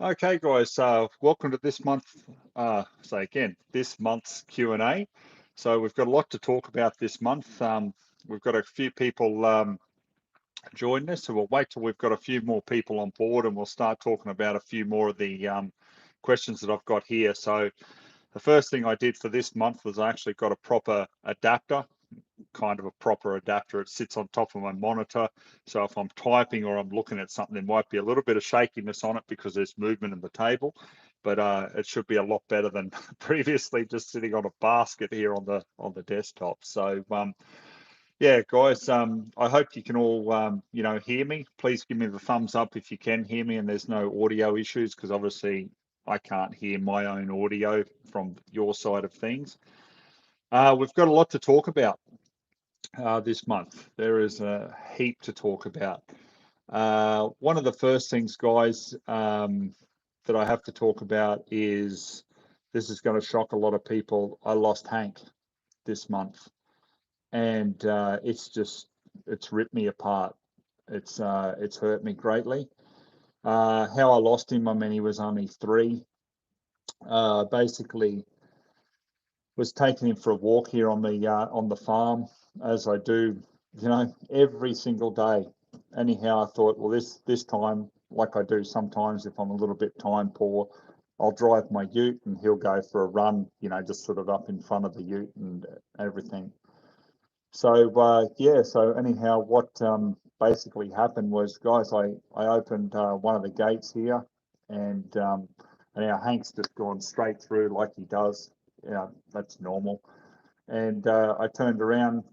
Okay, guys, welcome to this month's Q&A. So we've got a lot to talk about this month. We've got a few people joining us, so we'll wait till we've got a few more people on board and we'll start talking about a few more of the questions that I've got here. So the first thing I did for this month was I actually got a proper adapter, kind of a proper adapter. It sits on top of my monitor. So if I'm typing or I'm looking at something, there might be a little bit of shakiness on it because there's movement in the table, but it should be a lot better than previously just sitting on a basket here on the desktop. So yeah, guys, I hope you can all hear me. Please give me the thumbs up if you can hear me and there's no audio issues, because obviously I can't hear my own audio from your side of things. We've got a lot to talk about this month. There is a heap to talk about. One of the first things, guys, that I have to talk about is, this is going to shock a lot of people. I lost Hank this month, and it's ripped me apart. It's hurt me greatly. How I lost him, I mean, he was only 3. Basically, was taking him for a walk here on the farm, as I do, every single day. Anyhow, I thought, well, this time, like I do sometimes, if I'm a little bit time poor, I'll drive my ute and he'll go for a run, just sort of up in front of the ute and everything. So yeah, so anyhow, what basically happened was, guys, I opened one of the gates here, and our Hank's just gone straight through like he does. That's normal. And I turned around,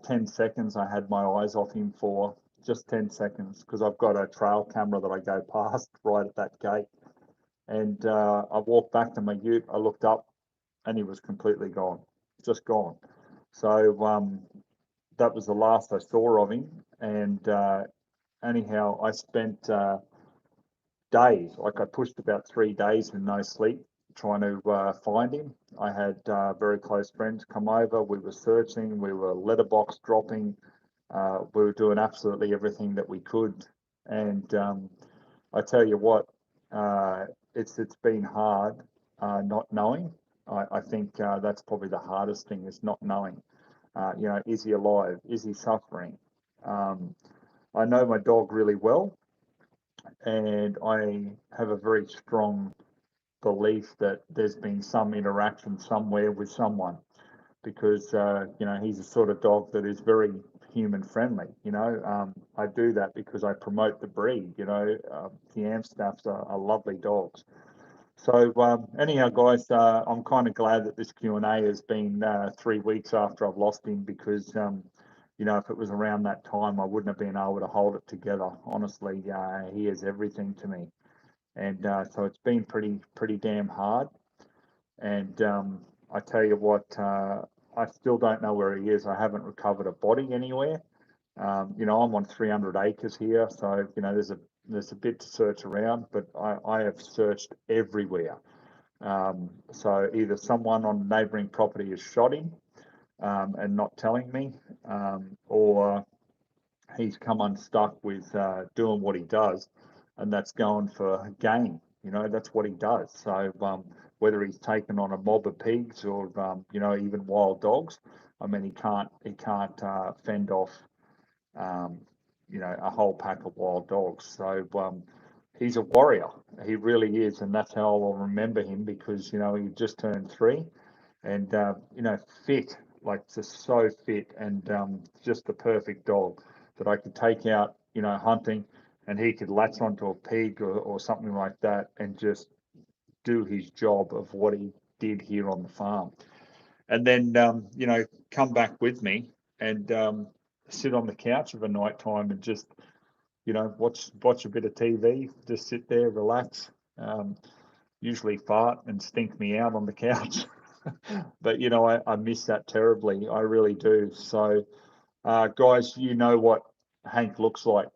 10 seconds. I had my eyes off him for just 10 seconds because I've got a trail camera that I go past right at that gate. And I walked back to my ute. I looked up, and he was completely gone, just gone. So that was the last I saw of him. And anyhow, I spent days, like I pushed about 3 days with no sleep, trying to find him. I had very close friends come over. We were searching, we were letterbox dropping, we were doing absolutely everything that we could. And I tell you what, it's been hard not knowing. I think that's probably the hardest thing, is not knowing. Is he alive? Is he suffering? I know my dog really well, and I have a very strong belief that there's been some interaction somewhere with someone, because he's a sort of dog that is very human friendly. I do that because I promote the breed. The Amstaffs are lovely dogs. So anyhow, guys, I'm kind of glad that this Q&A has been 3 weeks after I've lost him, because if it was around that time, I wouldn't have been able to hold it together. Honestly, he is everything to me, and so it's been pretty damn hard. And I tell you what, I still don't know where he is. I haven't recovered a body anywhere. I'm on 300 acres here, so there's a bit to search around, but I have searched everywhere. So either someone on neighbouring property has shot him and not telling me, or he's come unstuck with doing what he does, and that's going for game. That's what he does. So whether he's taken on a mob of pigs or even wild dogs, I mean, he can't fend off a whole pack of wild dogs. So he's a warrior. He really is, and that's how I'll remember him, because he just turned 3, and fit, like just so fit, and just the perfect dog that I could take out, hunting, and he could latch onto a pig or something like that and just do his job of what he did here on the farm. And then come back with me and sit on the couch of a night time and just watch a bit of TV, just sit there, relax, usually fart and stink me out on the couch. But I miss that terribly. I really do. So guys, what Hank looks like.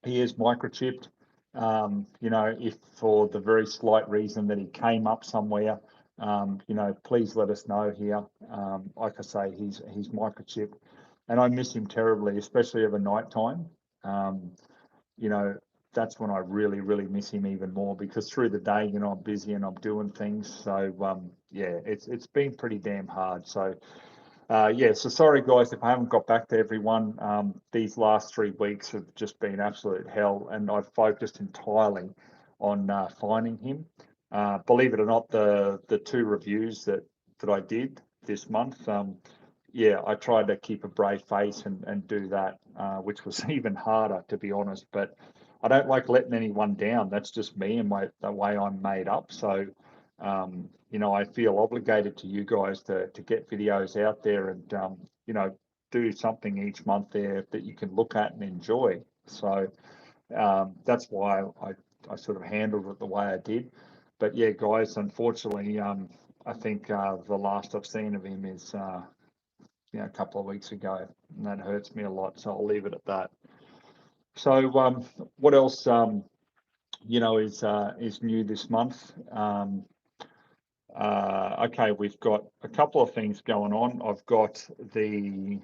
He is microchipped. If for the very slight reason that he came up somewhere, please let us know here. Like I say, he's microchipped, and I miss him terribly, especially over night time. Um, you know, that's when I really, really miss him even more, because through the day, you know, I'm busy and I'm doing things. So yeah, it's been pretty damn hard. So yeah, so sorry guys if I haven't got back to everyone. These last 3 weeks have just been absolute hell, and I've focused entirely on finding him. Believe it or not, the 2 reviews that I did this month, yeah, I tried to keep a brave face and do that, which was even harder, to be honest. But I don't like letting anyone down. That's just me and the way I'm made up. So you know, I feel obligated to you guys to get videos out there and you know, do something each month there that you can look at and enjoy. So that's why I sort of handled it the way I did. But yeah, guys, unfortunately, I think the last I've seen of him is you know, a couple of weeks ago, and that hurts me a lot. So I'll leave it at that. So what else you know, is new this month? Okay, we've got a couple of things going on. I've got the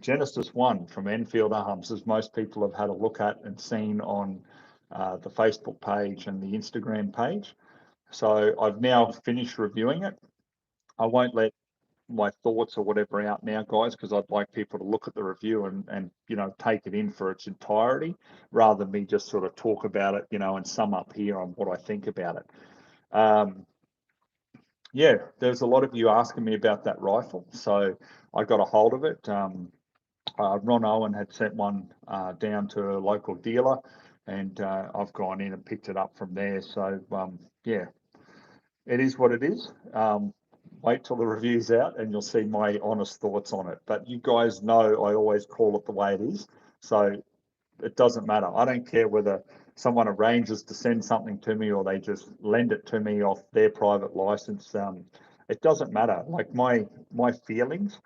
Genesis One from Enfield Arms, as most people have had a look at and seen on the Facebook page and the Instagram page. So I've now finished reviewing it. I won't let my thoughts or whatever out now, guys, because I'd like people to look at the review and you know, take it in for its entirety, rather than me just sort of talk about it, you know, and sum up here on what I think about it. Yeah, there's a lot of you asking me about that rifle, so I got a hold of it. Ron Owen had sent one down to a local dealer, and I've gone in and picked it up from there. So yeah, it is what it is. Wait till the review's out and you'll see my honest thoughts on it. But you guys know I always call it the way it is, so it doesn't matter. I don't care whether someone arranges to send something to me or they just lend it to me off their private license. It doesn't matter. Like my feelings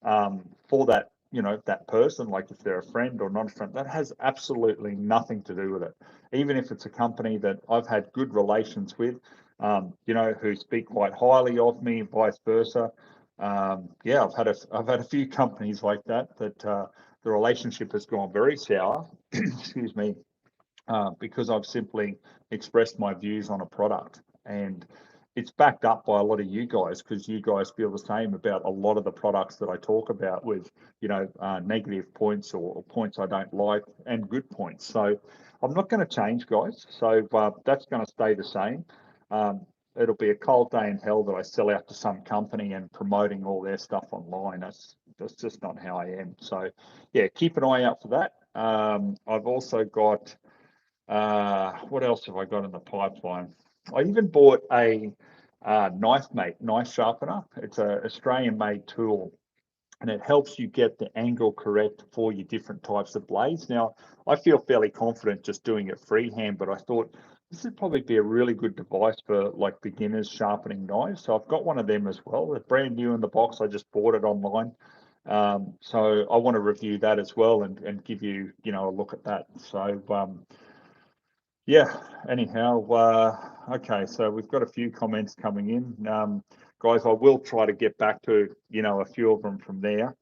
for that, you know, that person, like if they're a friend or not a friend, that has absolutely nothing to do with it. Even if it's a company that I've had good relations with, you know, who speak quite highly of me, and vice versa. Yeah, I've had a few companies like that the relationship has gone very sour. Excuse me, because I've simply expressed my views on a product, and it's backed up by a lot of you guys, because you guys feel the same about a lot of the products that I talk about, with, you know, negative points or points I don't like and good points. So I'm not going to change, guys. So that's going to stay the same. It'll be a cold day in hell that I sell out to some company and promoting all their stuff online. That's just not how I am. So yeah, keep an eye out for that. I've also got what else have I got in the pipeline? I even bought a KnifeMate knife sharpener. It's an Australian-made tool, and it helps you get the angle correct for your different types of blades. Now, I feel fairly confident just doing it freehand, but I thought this would probably be a really good device for like beginners sharpening knives. So I've got one of them as well. It's brand new in the box. I just bought it online. So I want to review that as well and give you, you know, a look at that. So yeah, anyhow, okay, so we've got a few comments coming in. Guys, I will try to get back to, you know, a few of them from there.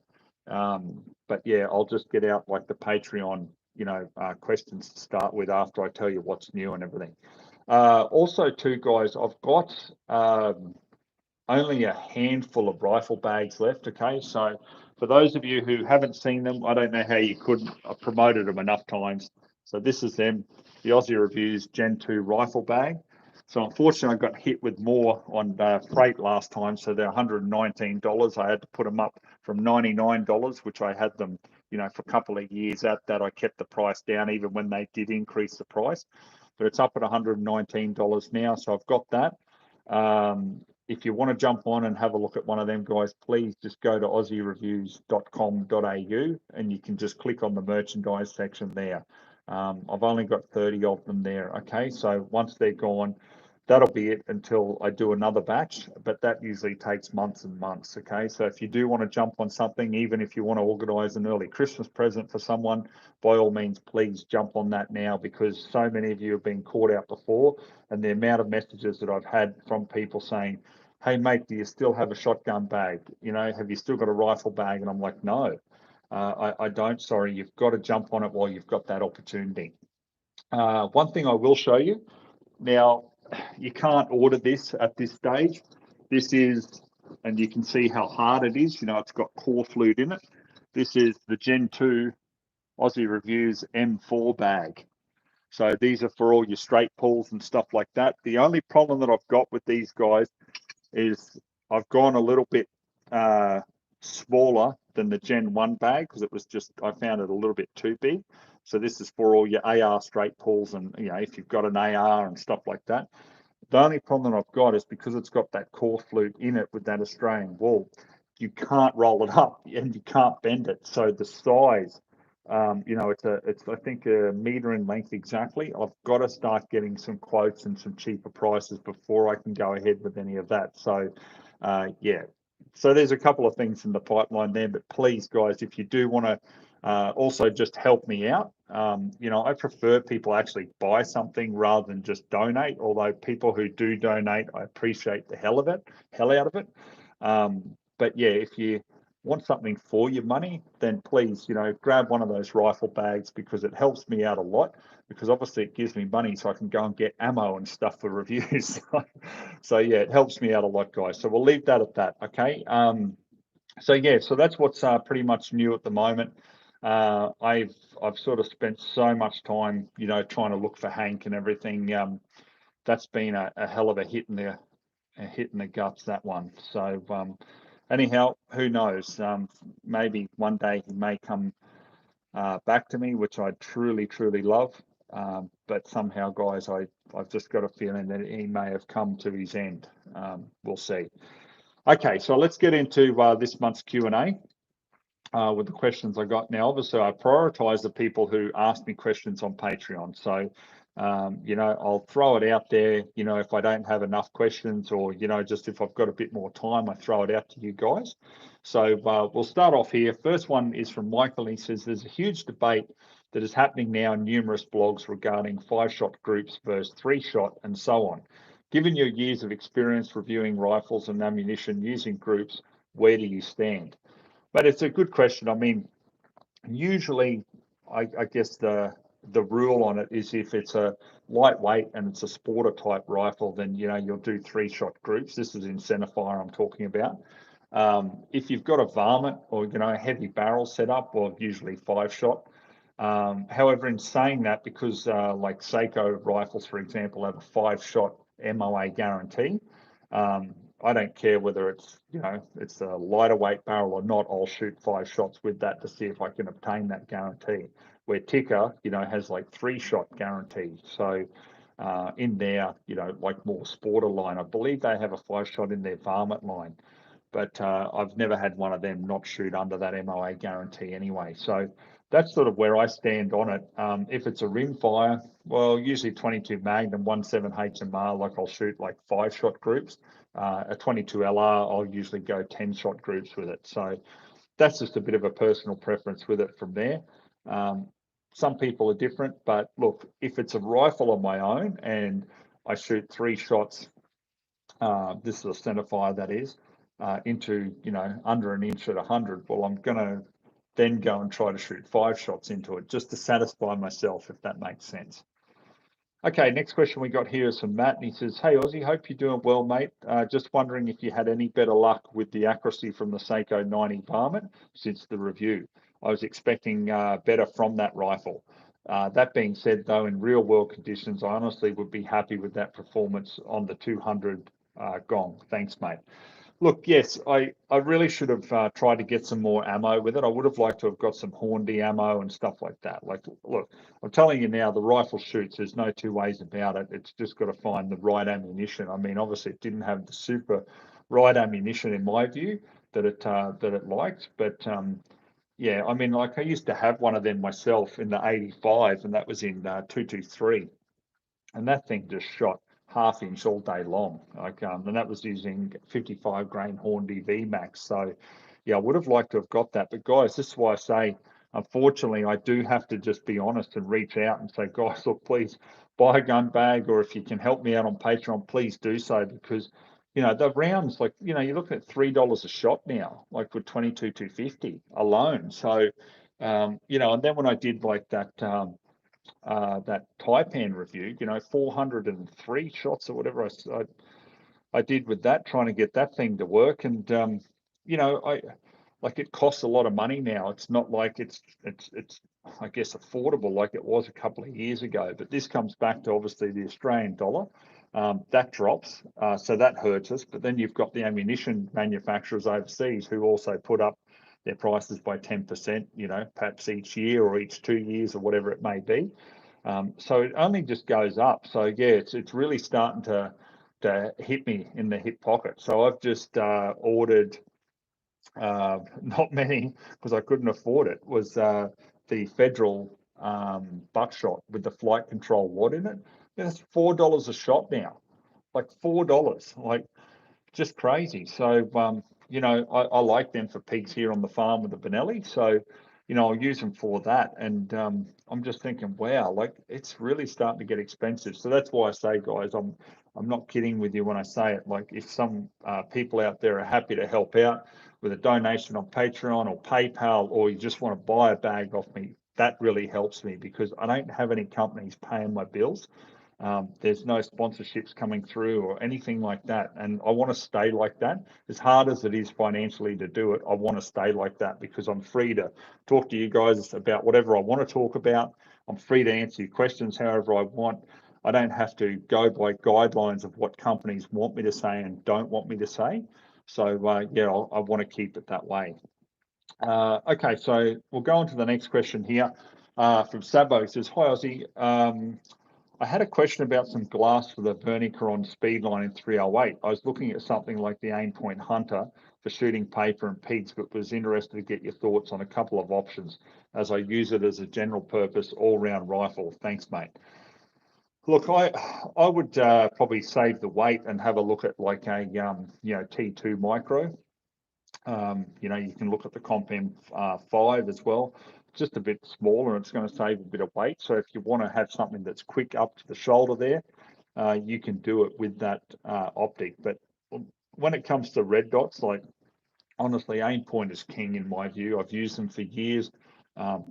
But yeah, I'll just get out like the Patreon, you know, questions to start with after I tell you what's new and everything. Also too, guys, I've got only a handful of rifle bags left, okay? So for those of you who haven't seen them, I don't know how you couldn't. I've promoted them enough times. So this is them, the Aussie Reviews Gen 2 rifle bag. So unfortunately, I got hit with more on freight last time. So they're $119. I had to put them up from $99, which I had them, you know, for a couple of years at that. I kept the price down even when they did increase the price. But it's up at $119 now. So I've got that. If you want to jump on and have a look at one of them, guys, please just go to aussiereviews.com.au and you can just click on the merchandise section there. I've only got 30 of them there. Okay, so once they're gone, that'll be it until I do another batch, but that usually takes months and months. Okay, so if you do want to jump on something, even if you want to organize an early Christmas present for someone, by all means, please jump on that now, because so many of you have been caught out before, and the amount of messages that I've had from people saying, hey mate, do you still have a shotgun bag? You know, have you still got a rifle bag? And I'm like, no. I don't, sorry, you've got to jump on it while you've got that opportunity. One thing I will show you, now you can't order this at this stage. This is, and you can see how hard it is, you know, it's got core flute in it. This is the Gen 2 Aussie Reviews M4 bag. So these are for all your straight pulls and stuff like that. The only problem that I've got with these guys is I've gone a little bit smaller than the Gen 1 bag because it was just, I found it a little bit too big. So this is for all your AR straight pulls and, you know, if you've got an AR and stuff like that. The only problem that I've got is because it's got that core flute in it with that Australian wool, you can't roll it up and you can't bend it. So the size, you know, it's I think a meter in length exactly. I've got to start getting some quotes and some cheaper prices before I can go ahead with any of that. So, yeah. So there's a couple of things in the pipeline there, but please, guys, if you do want to also just help me out, you know, I prefer people actually buy something rather than just donate. Although people who do donate, I appreciate the hell out of it. But yeah, if you want something for your money, then please, you know, grab one of those rifle bags because it helps me out a lot. Because obviously it gives me money so I can go and get ammo and stuff for reviews. So yeah, it helps me out a lot, guys. So we'll leave that at that. Okay. So yeah, so that's what's pretty much new at the moment. I've sort of spent so much time, you know, trying to look for Hank and everything. That's been a hell of a hit in the guts, that one. So anyhow, who knows? Maybe one day he may come back to me, which I truly love. But somehow, guys, I've just got a feeling that he may have come to his end. We'll see. Okay, so let's get into this month's Q&A. With the questions I got now. Obviously, I prioritize the people who ask me questions on Patreon. So, you know, I'll throw it out there, you know, if I don't have enough questions or, you know, just if I've got a bit more time, I throw it out to you guys. So we'll start off here. First one is from Michael. He says, there's a huge debate that is happening now in numerous blogs regarding 5-shot groups versus 3-shot and so on. Given your years of experience reviewing rifles and ammunition using groups, where do you stand? But it's a good question. I mean, usually, I guess the rule on it is if it's a lightweight and it's a sporter type rifle, then, you know, you'll do 3-shot groups. This is in centerfire I'm talking about. If you've got a varmint or, you know, a heavy barrel setup, well, usually 5-shot. However, in saying that, because like Seiko rifles, for example, have a 5-shot MOA guarantee, I don't care whether it's, you know, it's a lighter weight barrel or not, I'll shoot 5 shots with that to see if I can obtain that guarantee. Where Tikka, you know, has like 3-shot guarantee. So in their, you know, like more sporter line, I believe they have a 5-shot in their varmint line. But I've never had one of them not shoot under that MOA guarantee anyway. So that's sort of where I stand on it. If it's a rimfire, well, usually 22 Magnum, 17 HMR, like I'll shoot like 5-shot groups. A 22 LR, I'll usually go 10-shot groups with it. So that's just a bit of a personal preference with it from there. Some people are different, but look, if it's a rifle on my own and I shoot 3 shots, this is a centerfire that is, into, you know, under an inch at 100, well, I'm going to then go and try to shoot 5 shots into it just to satisfy myself, if that makes sense. Okay, next question we got here is from Matt, and he says, hey, Aussie, hope you're doing well, mate. Just wondering if you had any better luck with the accuracy from the Seiko 90 varmint since the review. I was expecting better from that rifle. That being said, though, in real world conditions, I honestly would be happy with that performance on the 200 Gong. Thanks, mate. Look, yes, I really should have tried to get some more ammo with it. I would have liked to have got some Hornady ammo and stuff like that. Like, look, I'm telling you now, the rifle shoots, there's no two ways about it. It's just got to find the right ammunition. I mean, obviously, it didn't have the super right ammunition, in my view, that it liked. But, yeah, I mean, like I used to have one of them myself in the 85, and that was in 223. And that thing just shot half-inch all day long. Like, and that was using 55 grain Hornady VMAX. So, yeah, I would have liked to have got that. But guys, this is why I say, unfortunately, I do have to just be honest and reach out and say, guys, look, please buy a gun bag, or if you can help me out on Patreon, please do so, because, you know, the rounds, like, you know, you're looking at $3 a shot now, like with 22,250 alone. So, you know, and then when I did like that that Taipan review, you know, 403 shots or whatever I did with that, trying to get that thing to work. And you know, like it costs a lot of money now. It's not like it's I guess affordable like it was a couple of years ago. But this comes back to obviously the Australian dollar. That drops, so that hurts us. But then you've got the ammunition manufacturers overseas who also put up their prices by 10%, you know, perhaps each year or each 2 years or whatever it may be. So it only just goes up. So yeah, it's really starting to hit me in the hip pocket. So I've just ordered not many because I couldn't afford it. Was the Federal buckshot with the flight control wad in it. It's $4 a shot now, like $4, like just crazy. So you know, I like them for pigs here on the farm with the Benelli. So you know, I'll use them for that. And I'm just thinking, wow, like it's really starting to get expensive. So that's why I say, guys, I'm not kidding with you when I say it. Like if some people out there are happy to help out with a donation on Patreon or PayPal, or you just want to buy a bag off me, that really helps me because I don't have any companies paying my bills. There's no sponsorships coming through or anything like that. And I want to stay like that. As hard as it is financially to do it, I want to stay like that because I'm free to talk to you guys about whatever I want to talk about. I'm free to answer your questions however I want. I don't have to go by guidelines of what companies want me to say and don't want me to say. So yeah, I want to keep it that way. Okay, so we'll go on to the next question here from Sabo. It says, hi Ozzy. I had a question about some glass for the Vernicaron Speedline in 308. I was looking at something like the Aimpoint Hunter for shooting paper and pigs, but was interested to get your thoughts on a couple of options as I use it as a general purpose all-round rifle. Thanks, mate. Look, I would probably save the weight and have a look at like a you know, T2 micro. You know, you can look at the Comp M5 as well. Just a bit smaller and it's going to save a bit of weight. So if you want to have something that's quick up to the shoulder there, you can do it with that optic. But when it comes to red dots, like honestly, Aimpoint is king in my view. I've used them for years.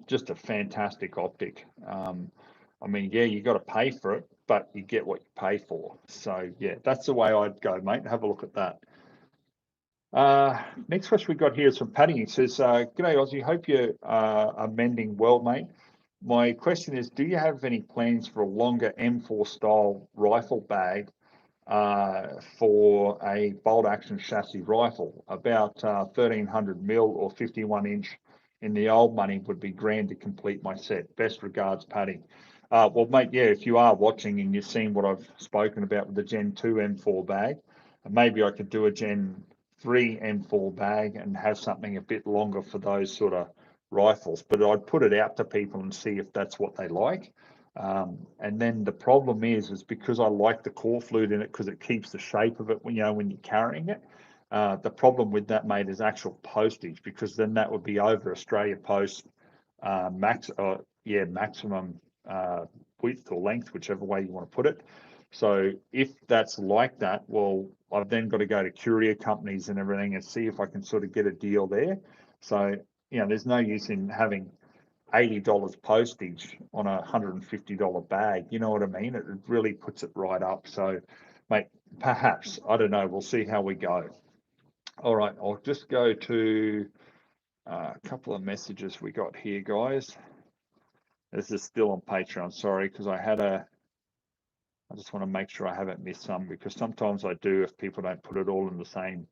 Just a fantastic optic. I mean, yeah, you got to pay for it, but you get what you pay for. So yeah, that's the way I'd go, mate. Have a look at that. Next question we got here is from Paddy. He says, G'day Ozzy, hope you are mending well, mate. My question is, do you have any plans for a longer M4 style rifle bag for a bolt action chassis rifle? About 1300 mil or 51 inch in the old money would be grand to complete my set. Best regards, Paddy. Well, mate, yeah, if you are watching and you've seen what I've spoken about with the Gen 2 M4 bag, maybe I could do a Gen 3 M4 bag and have something a bit longer for those sort of rifles. But I'd put it out to people and see if that's what they like. And then the problem is because I like the core flute in it because it keeps the shape of it when, you know, when you're carrying it. The problem with that, mate, is actual postage, because then that would be over Australia Post maximum width or length, whichever way you want to put it. So if that's like that, well, I've then got to go to courier companies and everything and see if I can sort of get a deal there. So, you know, there's no use in having $80 postage on a $150 bag. You know what I mean? It really puts it right up. So, mate, perhaps, I don't know. We'll see how we go. All right, I'll just go to a couple of messages we got here, guys. This is still on Patreon, sorry, because I just want to make sure I haven't missed some, because sometimes I do if people don't put it all in the same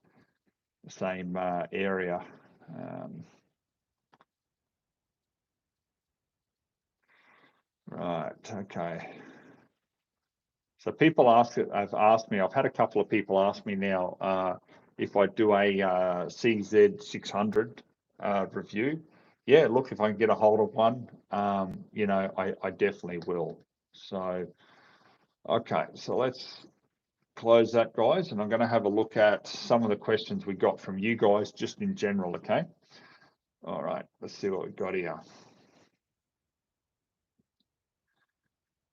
area. Right, okay. So people have asked me, I've had a couple of people ask me now if I do a CZ600 review. Yeah, look, if I can get a hold of one, you know, I definitely will. So, okay, so let's close that, guys, and I'm going to have a look at some of the questions we got from you guys just in general, okay? All right, let's see what we've got here.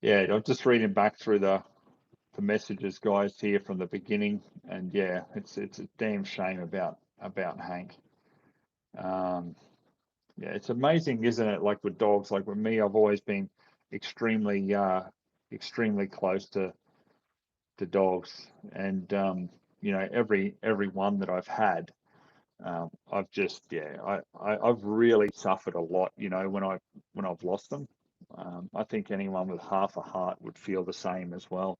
Yeah, I'm just reading back through the messages, guys, here from the beginning, and yeah, it's a damn shame about Hank. Yeah, it's amazing, isn't it? Like with dogs, like with me, I've always been extremely extremely close to dogs, and every one that I've had, I've just I've really suffered a lot, when I've lost them. I think anyone with half a heart would feel the same as well.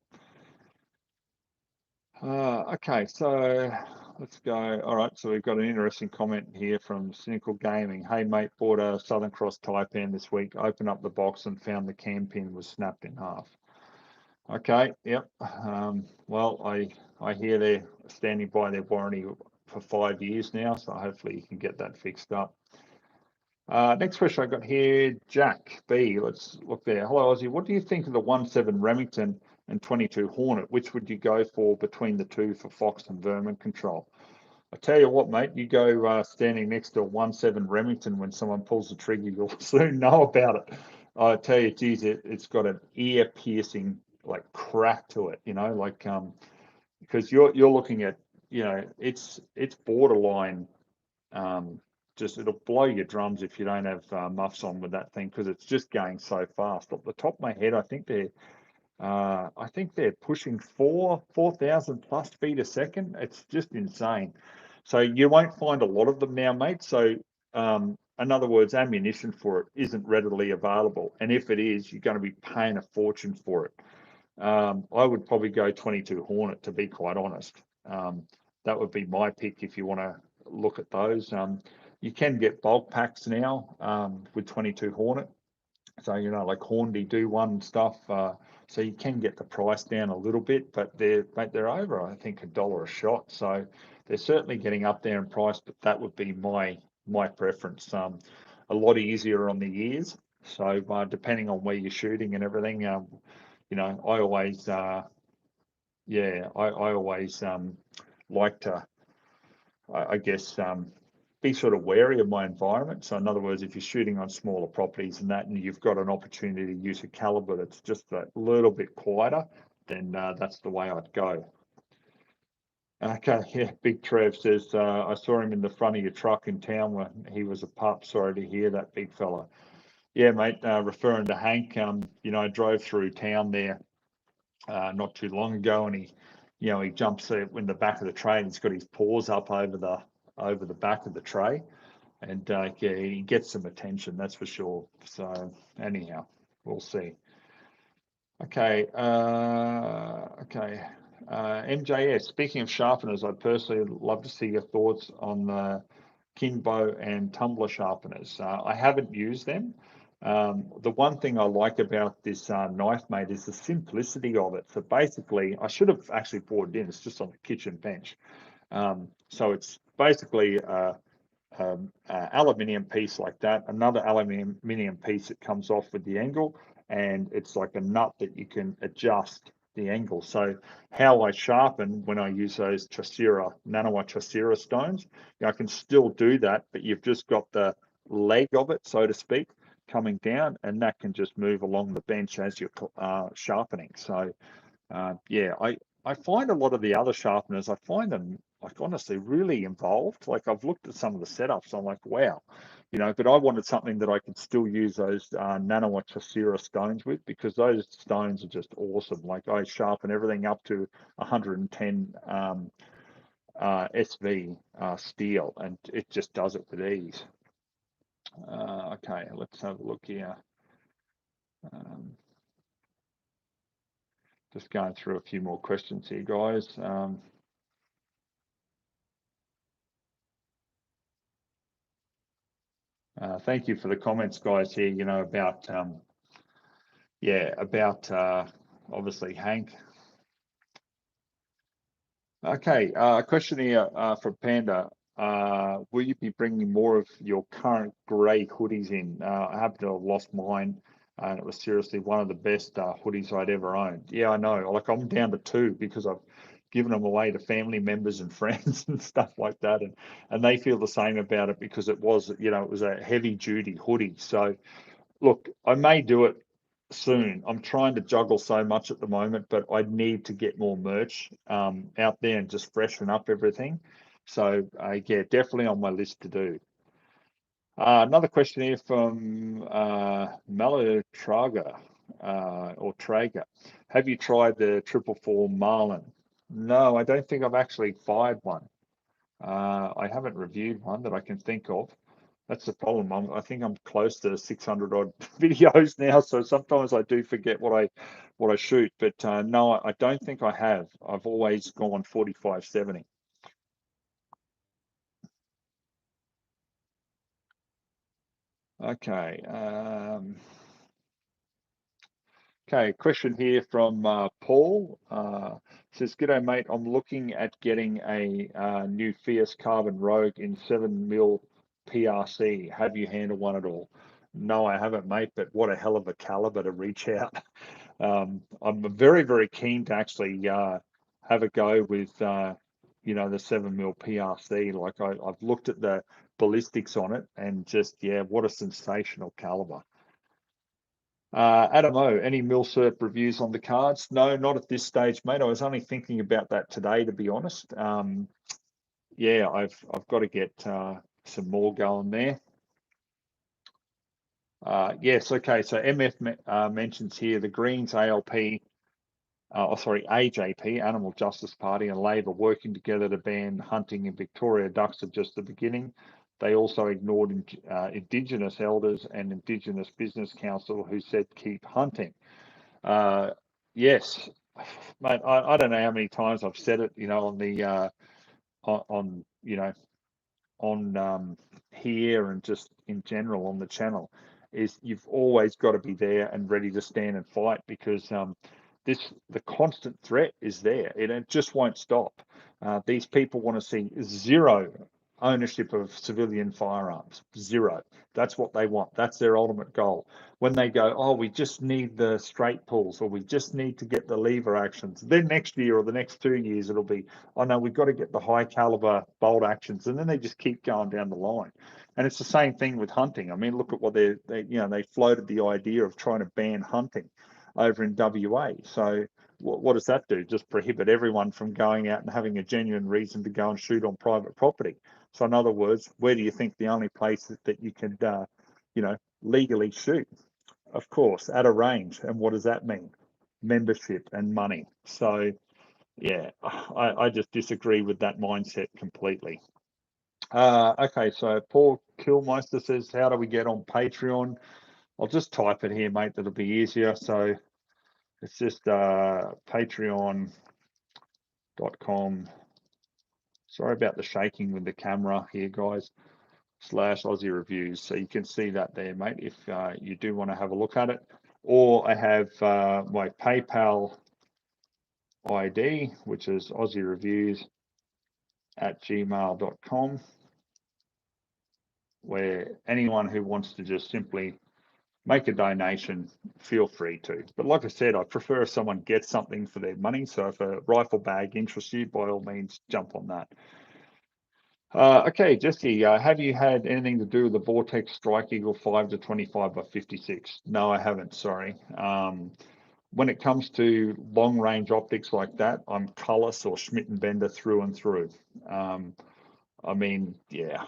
Okay, so let's go. All right, so we've got an interesting comment here from Cynical Gaming. Hey mate, bought a Southern Cross Taipan this week. Opened up the box and found the cam pin was snapped in half. Okay, yep. Well, I hear they're standing by their warranty for 5 years now, so hopefully you can get that fixed up. Next question I got here, Jack B. Let's look there. Hello, Aussie. What do you think of the 1.7 Remington and 22 Hornet? Which would you go for between the two for fox and vermin control? I tell you what, mate, you go standing next to a 1.7 Remington when someone pulls the trigger, you'll soon know about it. I tell you, geez, it's got an ear-piercing like crack to it, because you're looking at, it's borderline. Just it'll blow your drums if you don't have muffs on with that thing, because it's just going so fast. Off the top of my head, I think they're pushing 4,000 plus feet a second. It's just insane. So you won't find a lot of them now, mate. So in other words, ammunition for it isn't readily available, and if it is, you're going to be paying a fortune for it. I would probably go 22 Hornet, to be quite honest. That would be my pick if you want to look at those. You can get bulk packs now with 22 Hornet. So, like Hornady do one stuff. So you can get the price down a little bit, but they're over, I think, $1 a shot. So they're certainly getting up there in price, but that would be my preference. A lot easier on the ears. So depending on where you're shooting and everything, I always, I always like to, I guess, be sort of wary of my environment. So in other words, if you're shooting on smaller properties and you've got an opportunity to use a caliber that's just a little bit quieter, then that's the way I'd go. Okay, yeah, Big Trev says, I saw him in the front of your truck in town when he was a pup. Sorry to hear that, big fella. Yeah, mate, referring to Hank, I drove through town there not too long ago, and he jumps in the back of the tray and he's got his paws up over the back of the tray. And he gets some attention, that's for sure. So anyhow, we'll see. Okay, MJS. Speaking of sharpeners, I'd personally love to see your thoughts on the Kinbo and Tumbler sharpeners. I haven't used them. The one thing I like about this knife, mate, is the simplicity of it. So basically, I should have actually brought it in. It's just on the kitchen bench. So it's basically aluminium piece like that, another aluminium piece that comes off with the angle, and it's like a nut that you can adjust the angle. So how I sharpen when I use those Nanawa Chaucera stones, I can still do that, but you've just got the leg of it, so to speak, coming down, and that can just move along the bench as you're sharpening. So I find a lot of the other sharpeners, I find them, like, honestly, really involved. Like, I've looked at some of the setups, I'm like, wow, but I wanted something that I could still use those Nanawa Chaucera stones with, because those stones are just awesome. Like, I sharpen everything up to 110 SV steel, and it just does it with ease. Okay, let's have a look here. Just going through a few more questions here, guys. Thank you for the comments, guys, here, about, obviously Hank. Okay, a question here from Panda. Will you be bringing more of your current grey hoodies in? I happen to have lost mine, and it was seriously one of the best hoodies I'd ever owned. Yeah, I know. Like, I'm down to 2 because I've given them away to family members and friends and stuff like that, and they feel the same about it, because it was, it was a heavy duty hoodie. So look, I may do it soon. I'm trying to juggle so much at the moment, but I need to get more merch out there and just freshen up everything. So yeah, definitely on my list to do. Another question here from Malatraga or Traeger. Have you tried the 444 Marlin? No, I don't think I've actually fired one. I haven't reviewed one that I can think of. That's the problem. I think I'm close to 600 odd videos now, so sometimes I do forget what I shoot. But no, I don't think I have. I've always gone 45-70. Okay. Okay, question here from Paul. Says, "G'day, mate. I'm looking at getting a new Fierce Carbon Rogue in 7mm PRC. Have you handled one at all?" No, I haven't, mate, but what a hell of a caliber to reach out. I'm very, very keen to actually have a go with, the 7mm PRC. Like I've looked at the ballistics on it and just, yeah, what a sensational caliber. Adam O, any Milsurp reviews on the cards? No, not at this stage, mate. I was only thinking about that today, to be honest. Yeah, I've got to get some more going there. Yes, okay. So MF mentions here the Greens AJP, Animal Justice Party, and Labor working together to ban hunting in Victoria. Ducks are just the beginning. They also ignored Indigenous elders and Indigenous Business Council who said keep hunting. Yes, mate. I don't know how many times I've said it. On the on on here and just in general on the channel, is you've always got to be there and ready to stand and fight, because the constant threat is there. It just won't stop. These people want to see zero ownership of civilian firearms. Zero. That's what they want. That's their ultimate goal. When they go, oh, we just need the straight pulls, or we just need to get the lever actions, then next year or the next 2 years it'll be, oh no, we've got to get the high caliber bolt actions, and then they just keep going down the line. And it's the same thing with hunting. I mean, look at what they floated the idea of trying to ban hunting over in WA. So what does that do? Just prohibit everyone from going out and having a genuine reason to go and shoot on private property. So in other words, where do you think the only place that you can, legally shoot? Of course, at a range. And what does that mean? Membership and money. So yeah, I just disagree with that mindset completely. Okay, so Paul Kilmeister says, how do we get on Patreon? I'll just type it here, mate. That'll be easier. So it's just patreon.com. Sorry about the shaking with the camera here, guys. /Aussie Reviews. So you can see that there, mate, if you do want to have a look at it. Or I have my PayPal ID, which is AussieReviews@gmail.com, where anyone who wants to just simply make a donation, feel free to. But like I said, I prefer if someone gets something for their money. So if a rifle bag interests you, by all means, jump on that. Okay, Jesse, have you had anything to do with the Vortex Strike Eagle 5 to 25 by 56? No, I haven't, sorry. When it comes to long range optics like that, I'm Cullis or Schmidt and Bender through and through. I mean, yeah,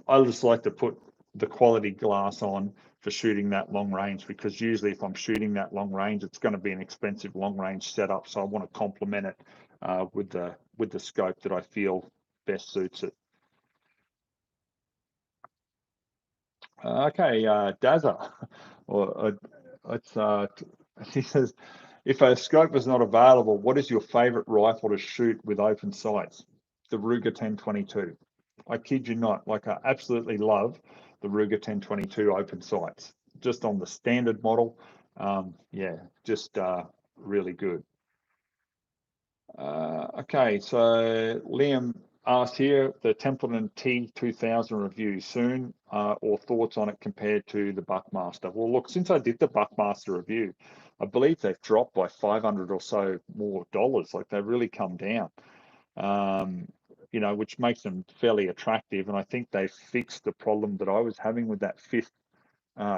I just like to put the quality glass on for shooting that long range, because usually if I'm shooting that long range, it's going to be an expensive long range setup. So I want to complement it with the scope that I feel best suits it. Okay, Dazza, or he says, if a scope is not available, what is your favorite rifle to shoot with open sights? The Ruger 1022. I kid you not, like I absolutely love the Ruger 1022 open sights. Just on the standard model, yeah, just really good. Okay, so Liam asked here, the Templeton T2000 review soon, or thoughts on it compared to the Buckmaster? Well, look, since I did the Buckmaster review, I believe they've dropped by 500 or so more dollars. Like they've really come down, which makes them fairly attractive. And I think they fixed the problem that I was having with that fifth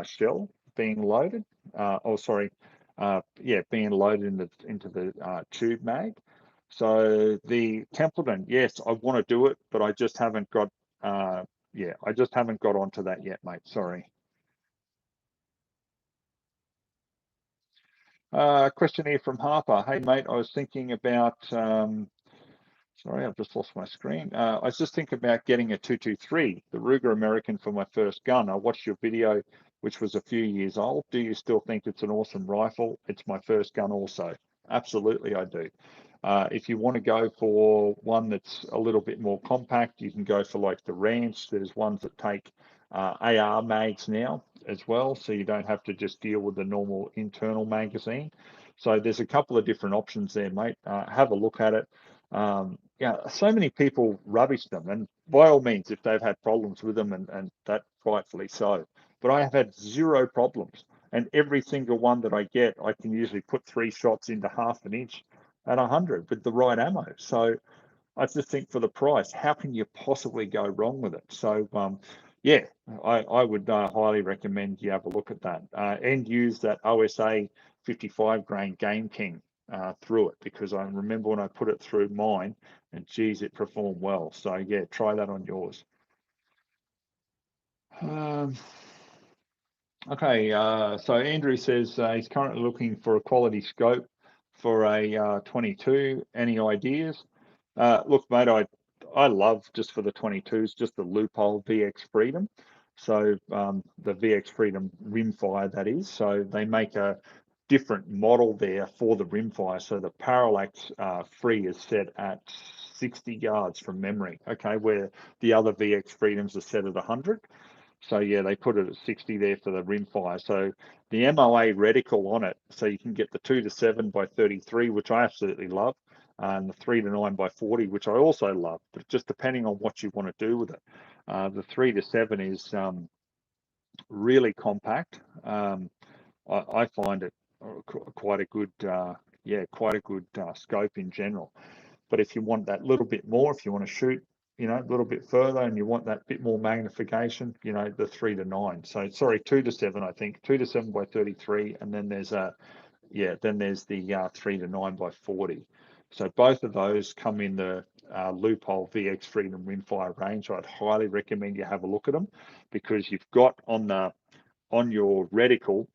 shell being loaded. yeah, being loaded into the tube mag. So the Templeton, yes, I want to do it, but I just haven't got, yeah, I just haven't got onto that yet, mate. Sorry. Question here from Harper. Hey, mate, I was thinking about, sorry, I've just lost my screen. I was just thinking about getting a 223, the Ruger American for my first gun. I watched your video, which was a few years old. Do you still think it's an awesome rifle? It's my first gun also. Absolutely, I do. If you want to go for one that's a little bit more compact, you can go for like the Ranch. There's ones that take AR mags now as well, so you don't have to just deal with the normal internal magazine. So there's a couple of different options there, mate. Have a look at it. Yeah, so many people rubbish them, and by all means, if they've had problems with them, and that rightfully so. But I have had zero problems, and every single one that I get, I can usually put 3 shots into half an inch at 100 with the right ammo. So I just think for the price, how can you possibly go wrong with it? So yeah, I would highly recommend you have a look at that and use that OSA 55 grain Game King through it, because I remember when I put it through mine, and geez, it performed well. So yeah, try that on yours. Um, okay, so Andrew says he's currently looking for a quality scope for a 22. Any ideas? Look, mate, I love, just for the 22s, just the Loophole VX Freedom. So the VX Freedom rimfire, that is. So they make a different model there for the rimfire. So the parallax free is set at 60 yards from memory. Okay, where the other VX Freedoms are set at 100. So yeah, they put it at 60 there for the rimfire. So the MOA reticle on it, so you can get the 2 to 7 by 33, which I absolutely love, and the 3 to 9 by 40, which I also love, but just depending on what you want to do with it. The 3 to 7 is really compact. I find it quite a good, yeah, quite a good scope in general. But if you want that little bit more, if you want to shoot, a little bit further, and you want that bit more magnification, the 3 to 9. So sorry, 2 to 7, I think, 2 to 7 by 33, and then there's the 3 to 9 by 40. So both of those come in the Loophole VX Freedom rimfire range. I'd highly recommend you have a look at them, because you've got on your reticle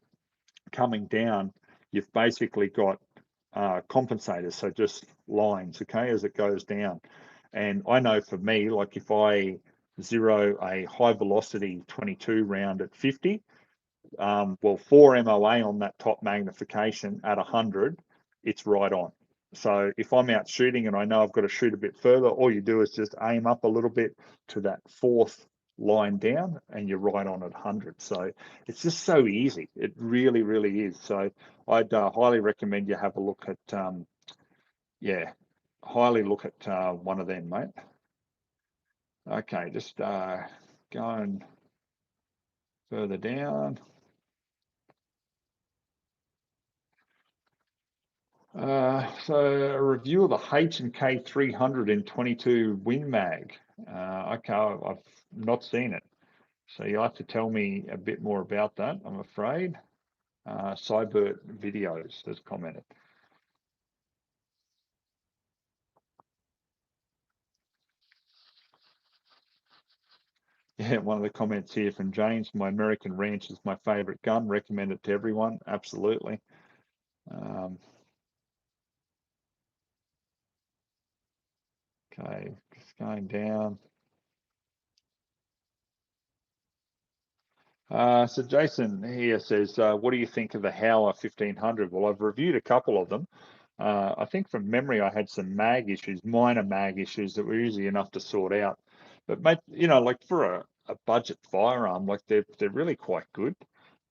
coming down, you've basically got compensators, so just lines, okay, as it goes down. And I know for me, like if I zero a high velocity 22 round at 50, well, 4 MOA on that top magnification at 100, it's right on. So if I'm out shooting and I know I've got to shoot a bit further, all you do is just aim up a little bit to that fourth line down, and you're right on at 100. So it's just so easy. It really, really is. So I'd highly recommend you have a look at, yeah, highly look at one of them, mate. Okay, just going further down. So a review of the H&K 300 in 22 Win Mag. Okay, I've not seen it. So you'll have to tell me a bit more about that, I'm afraid. Cybert Videos has commented. Yeah, one of the comments here from James, my American Ranch is my favorite gun. Recommend it to everyone. Absolutely. Okay, just going down. So Jason here says, what do you think of the Howler 1500? Well, I've reviewed a couple of them. I think from memory, I had some mag issues, minor mag issues that were easy enough to sort out. But mate, like for a budget firearm, like they're really quite good.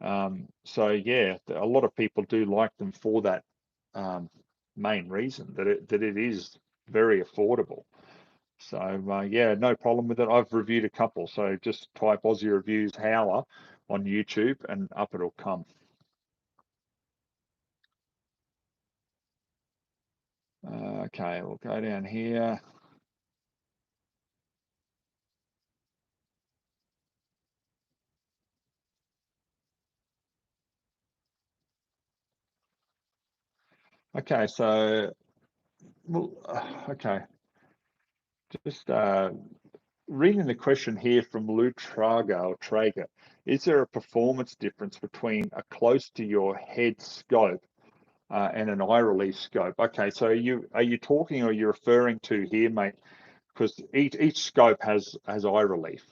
So yeah, a lot of people do like them for that main reason, that it is very affordable. So yeah, no problem with it. I've reviewed a couple, so just type Aussie Reviews Howler on YouTube and up it'll come. Okay, we'll go down here. Okay, so, well, okay, just reading the question here from Lou Traeger. Is there a performance difference between a close to your head scope and an eye relief scope? Okay, so are you talking or you're referring to here, mate? Because each scope has eye relief.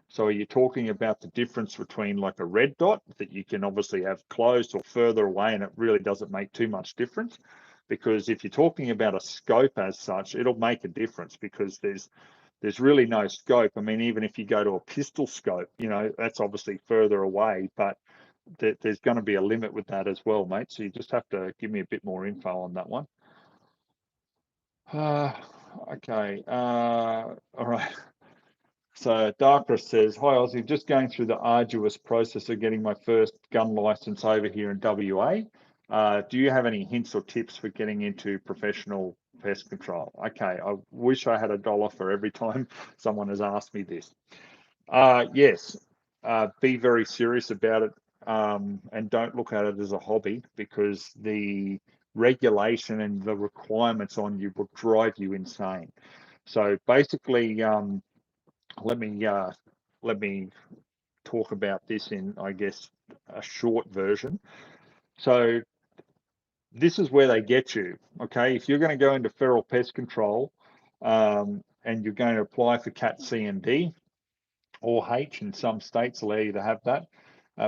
So are you talking about the difference between like a red dot that you can obviously have close or further away, and it really doesn't make too much difference? Because if you're talking about a scope as such, it'll make a difference because there's really no scope. I mean, even if you go to a pistol scope, you know, that's obviously further away, but there's going to be a limit with that as well, mate. So you just have to give me a bit more info on that one. Uh, okay. All right. So Darkness says, "Hi Ozzy, just going through the arduous process of getting my first gun license over here in WA. Do you have any hints or tips for getting into professional pest control?" Okay, I wish I had $1 for every time someone has asked me this. Yes, be very serious about it, and don't look at it as a hobby, because the regulation and the requirements on you will drive you insane. So basically, let me talk about this in, I guess, a short version. So this is where they get you. Okay, if you're going to go into feral pest control, and you're going to apply for Cat C and D, or H in some states allow you to have that.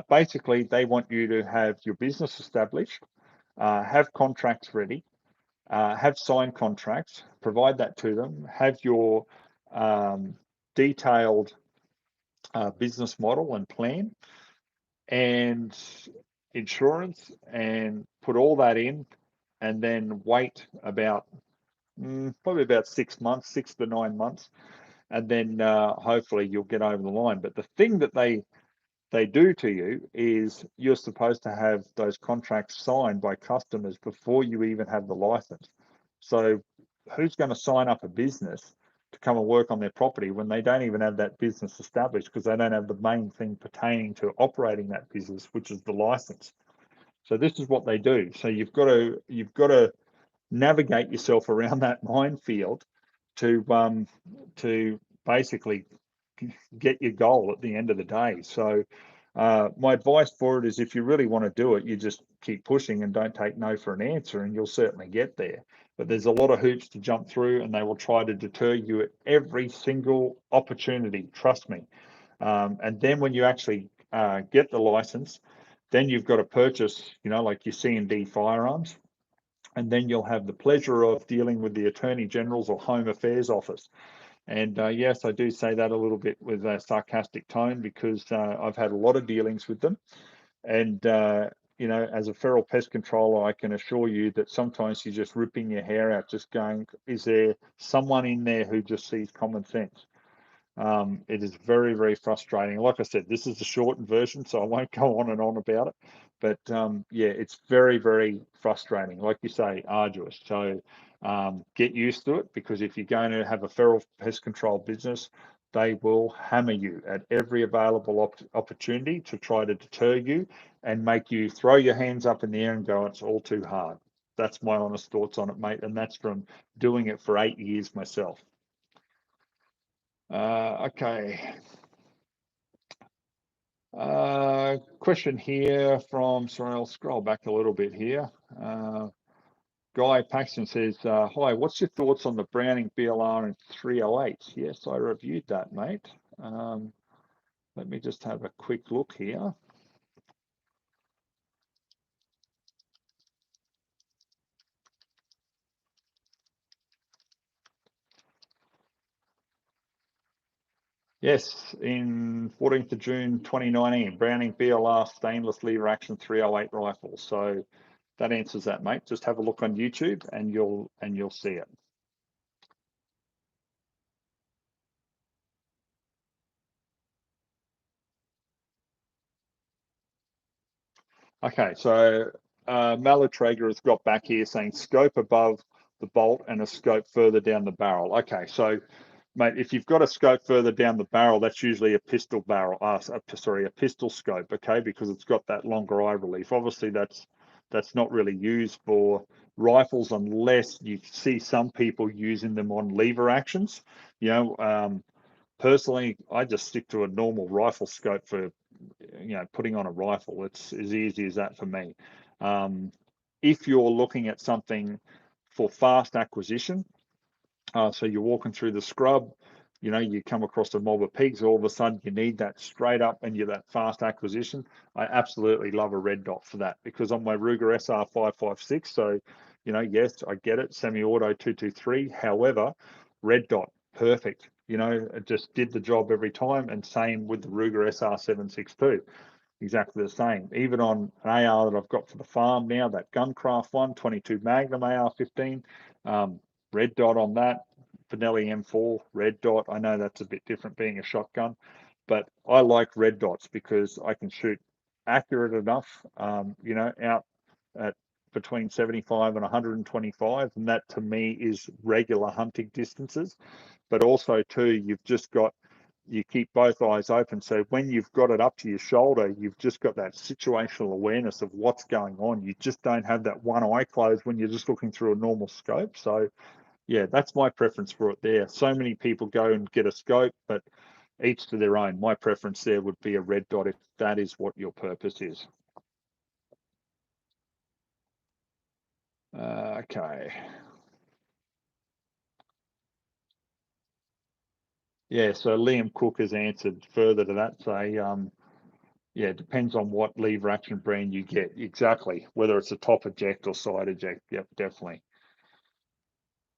Basically, they want you to have your business established, have contracts ready, have signed contracts, provide that to them, have your detailed business model and plan, and insurance, and put all that in, and then wait about probably about 6 months, 6 to 9 months, and then hopefully you'll get over the line. But the thing that they do to you is you're supposed to have those contracts signed by customers before you even have the license. So who's going to sign up a business to come and work on their property when they don't even have that business established, because they don't have the main thing pertaining to operating that business, which is the license? So this is what they do. So you've got to navigate yourself around that minefield to basically get your goal at the end of the day. So my advice for it is, if you really want to do it, you just keep pushing and don't take no for an answer, and you'll certainly get there. But there's a lot of hoops to jump through, and they will try to deter you at every single opportunity. Trust me. And then when you actually get the license, then you've got to purchase, you know, like your C&D firearms, and then you'll have the pleasure of dealing with the Attorney General's or Home Affairs Office. And yes, I do say that a little bit with a sarcastic tone, because I've had a lot of dealings with them. And, you know, as a feral pest controller, I can assure you that sometimes you're just ripping your hair out, just going, is there someone in there who just sees common sense? It is very, very frustrating. Like I said, this is the shortened version, so I won't go on and on about it. But yeah, it's very, very frustrating. Like you say, arduous. So get used to it, because if you're going to have a feral pest control business, they will hammer you at every available opportunity to try to deter you and make you throw your hands up in the air and go, it's all too hard. That's my honest thoughts on it, mate. And that's from doing it for 8 years myself. Okay. Question here from, sorry, I'll scroll back a little bit here. Guy Paxton says, hi, what's your thoughts on the Browning BLR in 308? Yes, I reviewed that, mate. Let me just have a quick look here. Yes, in 14th of June 2019, Browning BLR stainless lever action 308 rifle. So that answers that, mate. Just have a look on YouTube and you'll see it. Okay, so Malatrager has got back here saying scope above the bolt and a scope further down the barrel. Okay, so mate, if you've got a scope further down the barrel, that's usually a pistol barrel. Sorry, a pistol scope. Okay, because it's got that longer eye relief. Obviously, that's not really used for rifles unless you see some people using them on lever actions. Personally, I just stick to a normal rifle scope for putting on a rifle. It's as easy as that for me. If you're looking at something for fast acquisition, so you're walking through the scrub, you come across a mob of pigs, all of a sudden you need that straight up and you're that fast acquisition. I absolutely love a red dot for that, because on my Ruger SR 556, so, yes, I get it, semi-auto 223, however, red dot, perfect. It just did the job every time, and same with the Ruger SR 762. Exactly the same. Even on an AR that I've got for the farm now, that Guncraft one, 22 Magnum AR-15, red dot on that. Benelli M4, red dot. I know that's a bit different being a shotgun, but I like red dots because I can shoot accurate enough, out at between 75 and 125, and that to me is regular hunting distances. But also too, you keep both eyes open. So when you've got it up to your shoulder, you've just got that situational awareness of what's going on. You just don't have that one eye closed when you're just looking through a normal scope. So yeah, that's my preference for it there. So many people go and get a scope, but each to their own. My preference there would be a red dot if that is what your purpose is. Okay. Yeah, so Liam Cook has answered further to that. Say, yeah, it depends on what lever action brand you get. Exactly, whether it's a top eject or side eject. Yep, definitely.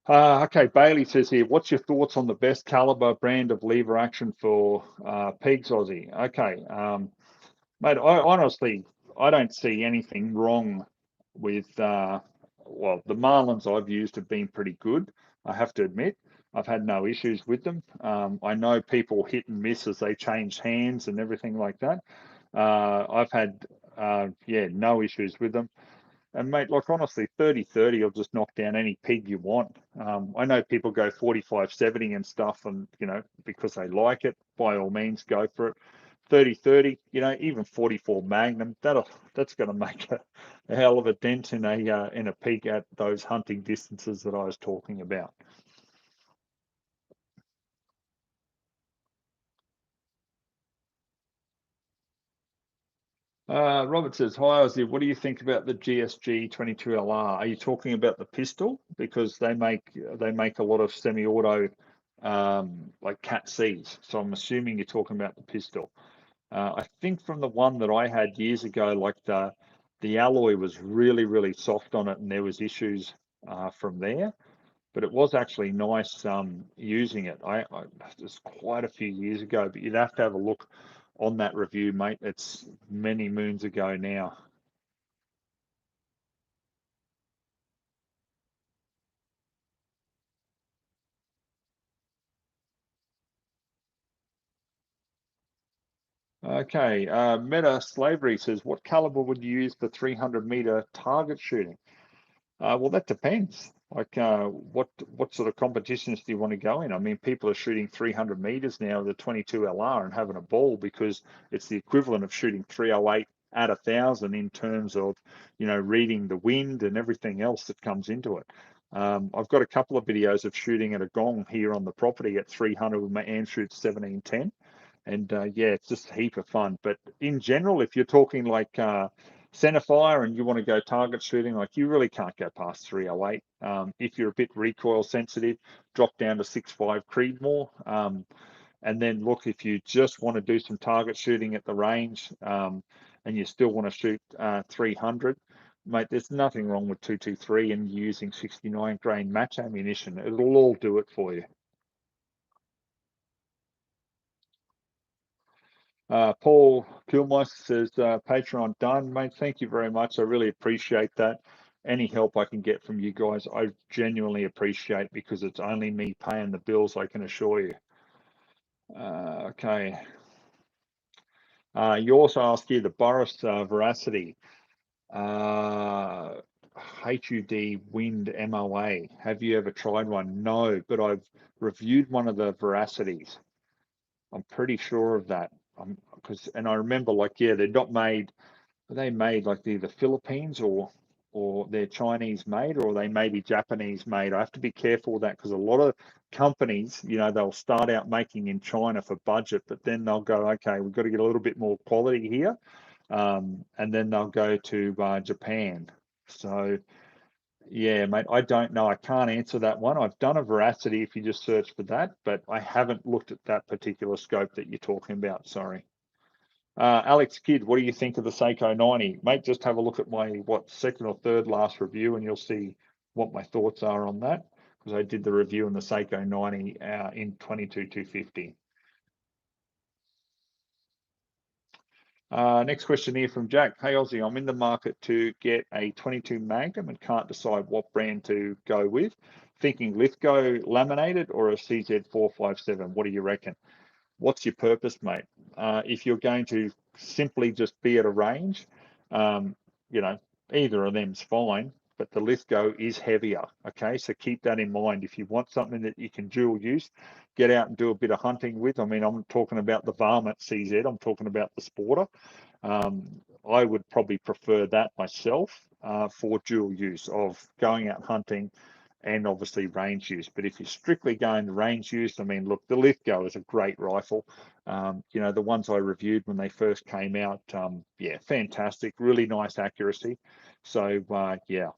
Okay, Bailey says here, what's your thoughts on the best caliber brand of lever action for Pegs Aussie? Okay, mate, I don't see anything wrong with, well, the Marlins I've used have been pretty good, I have to admit. I've had no issues with them. I know people hit and miss as they change hands and everything like that. I've had, yeah, no issues with them. And mate, like honestly, 30-30 will just knock down any pig you want. I know people go 45-70 and stuff, and because they like it, by all means go for it. 30-30, even 44 Magnum, that's going to make a hell of a dent in a pig at those hunting distances that I was talking about. Robert says, hi Ozzy, what do you think about the GSG 22LR? Are you talking about the pistol? Because they make a lot of semi-auto like Cat Cs. So I'm assuming you're talking about the pistol. I think from the one that I had years ago, like the alloy was really, really soft on it, and there was issues from there. But it was actually nice using it. It's quite a few years ago, but you'd have to have a look on that review, mate. It's many moons ago now. Okay, Meta Slavery says, what caliber would you use for 300-meter target shooting? Well, that depends. Like, what sort of competitions do you want to go in? I mean, people are shooting 300 meters now with a 22 LR and having a ball because it's the equivalent of shooting 308 at 1,000 in terms of, reading the wind and everything else that comes into it. I've got a couple of videos of shooting at a gong here on the property at 300 with my Anschutz 1710. And yeah, it's just a heap of fun. But in general, if you're talking like centerfire and you want to go target shooting, like you really can't go past 308. If you're a bit recoil sensitive, drop down to 6.5 Creedmoor. And then look, if you just want to do some target shooting at the range and you still want to shoot 300, mate, there's nothing wrong with 223 and using 69 grain match ammunition. It'll all do it for you. Paul Kilmeister says, Patreon done, mate. Thank you very much. I really appreciate that. Any help I can get from you guys, I genuinely appreciate, because it's only me paying the bills, I can assure you. Okay. You also asked here the Boris Veracity. HUD Wind MOA. Have you ever tried one? No, but I've reviewed one of the Veracities. I'm pretty sure of that. And I remember, like, yeah, they're not made. Are they made like the Philippines or or they're Chinese made, or they may be Japanese made. I have to be careful with that because a lot of companies, they'll start out making in China for budget, but then they'll go, okay, we've got to get a little bit more quality here, and then they'll go to Japan. So yeah, mate, I don't know. I can't answer that one. I've done a Veracity if you just search for that, but I haven't looked at that particular scope that you're talking about. Sorry. Alex Kidd, what do you think of the Seiko 90? Mate, just have a look at my, second or third last review and you'll see what my thoughts are on that, because I did the review on the Seiko 90 in 22,250. Next question here from Jack. Hey Aussie, I'm in the market to get a 22 Magnum and can't decide what brand to go with. Thinking Lithgow laminated or a CZ457. What do you reckon? What's your purpose, mate? If you're going to simply just be at a range, either of them's fine, but the Lithgow is heavier. Okay, so keep that in mind. If you want something that you can dual use, get out and do a bit of hunting with. I mean, I'm talking about the Varmint CZ. I'm talking about the Sporter. I would probably prefer that myself for dual use of going out hunting and obviously range use. But if you're strictly going to range use, I mean, look, the Lithgow is a great rifle. The ones I reviewed when they first came out, yeah, fantastic, really nice accuracy. So, yeah.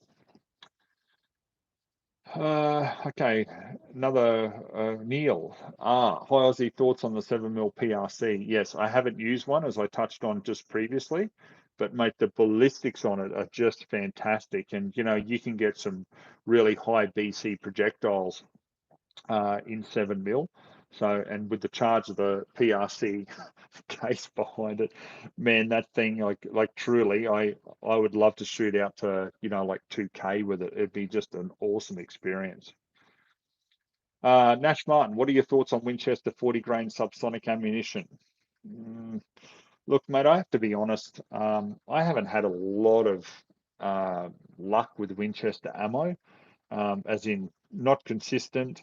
Okay, another Neil. Hi Aussie, thoughts on the 7mm PRC? Yes, I haven't used one, as I touched on just previously, but mate, the ballistics on it are just fantastic, and you can get some really high BC projectiles in 7mm. So, and with the charge of the PRC case behind it, man, that thing, like truly, I would love to shoot out to, like 2K with it. It'd be just an awesome experience. Nash Martin, what are your thoughts on Winchester 40 grain subsonic ammunition? Look, mate, I have to be honest. I haven't had a lot of luck with Winchester ammo, as in not consistent.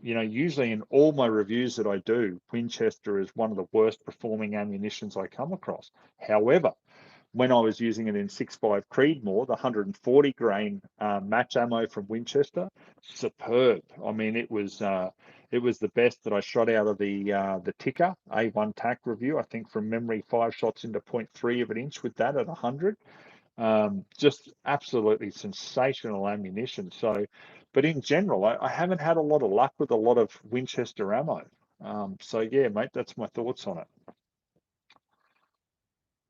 Usually in all my reviews that I do, Winchester is one of the worst performing ammunitions I come across. However, when I was using it in 6.5 Creedmoor, the 140 grain match ammo from Winchester, superb. I mean, it was the best that I shot out of the Ticker A1 TAC review. I think from memory, 5 shots into 0.3 of an inch with that at 100. Just absolutely sensational ammunition. So, but in general, I haven't had a lot of luck with a lot of Winchester ammo. So yeah, mate, that's my thoughts on it.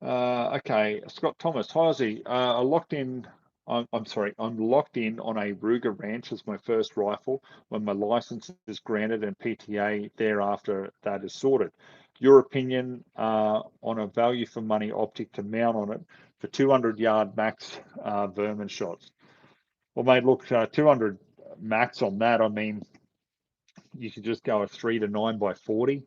Okay, Scott Thomas, hi Ozzy. I'm locked in on a Ruger Ranch as my first rifle when my license is granted and PTA thereafter that is sorted. Your opinion on a value for money optic to mount on it for 200-yard max vermin shots? Well, mate, look, 200 max on that. I mean, you could just go a 3 to 9x40.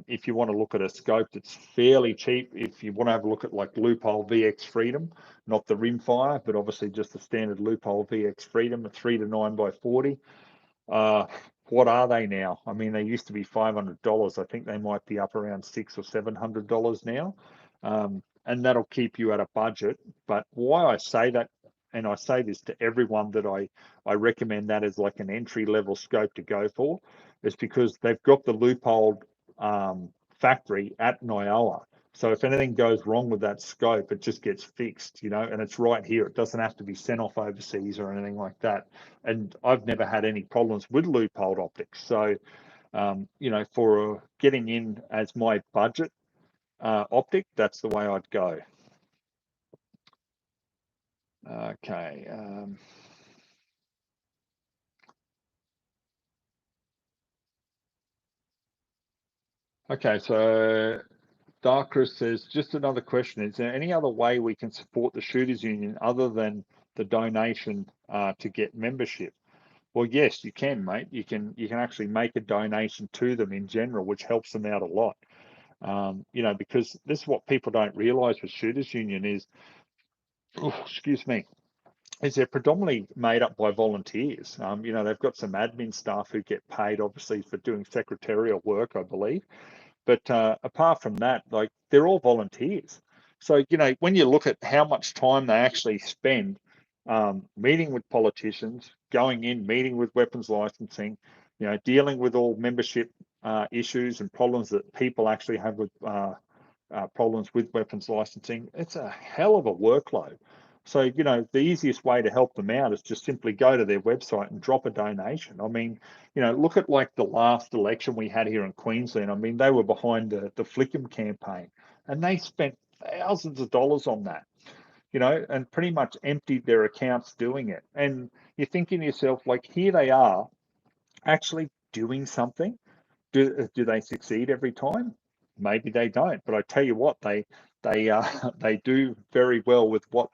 If you want to look at a scope that's fairly cheap, if you want to have a look at like Loophole VX Freedom, not the rimfire, but obviously just the standard Loophole VX Freedom, a 3 to 9x40. What are they now? I mean, they used to be $500. I think they might be up around $600 or $700 now, and that'll keep you at a budget. But why I say that, and I say this to everyone that I recommend that as like an entry level scope to go for, is because they've got the Loophole factory at Nyoa. So if anything goes wrong with that scope, it just gets fixed, and it's right here. It doesn't have to be sent off overseas or anything like that. And I've never had any problems with Loophole optics. So, for getting in as my budget optic, that's the way I'd go. Okay. Okay, so Darkris says, just another question. Is there any other way we can support the Shooters Union other than the donation to get membership? Well, yes, you can, mate. You can actually make a donation to them in general, which helps them out a lot. Because this is what people don't realize with Shooters Union is, excuse me, is they're predominantly made up by volunteers. They've got some admin staff who get paid, obviously, for doing secretarial work, I believe. But apart from that, like, they're all volunteers. So, when you look at how much time they actually spend meeting with politicians, going in, meeting with weapons licensing, dealing with all membership issues and problems that people actually have with problems with weapons licensing, it's a hell of a workload. So, the easiest way to help them out is just simply go to their website and drop a donation. I mean, look at like the last election we had here in Queensland. I mean, they were behind the Flickham campaign and they spent thousands of dollars on that, and pretty much emptied their accounts doing it. And you're thinking to yourself, like, here they are actually doing something. Do they succeed every time? Maybe they don't, but I tell you what, they they do very well with what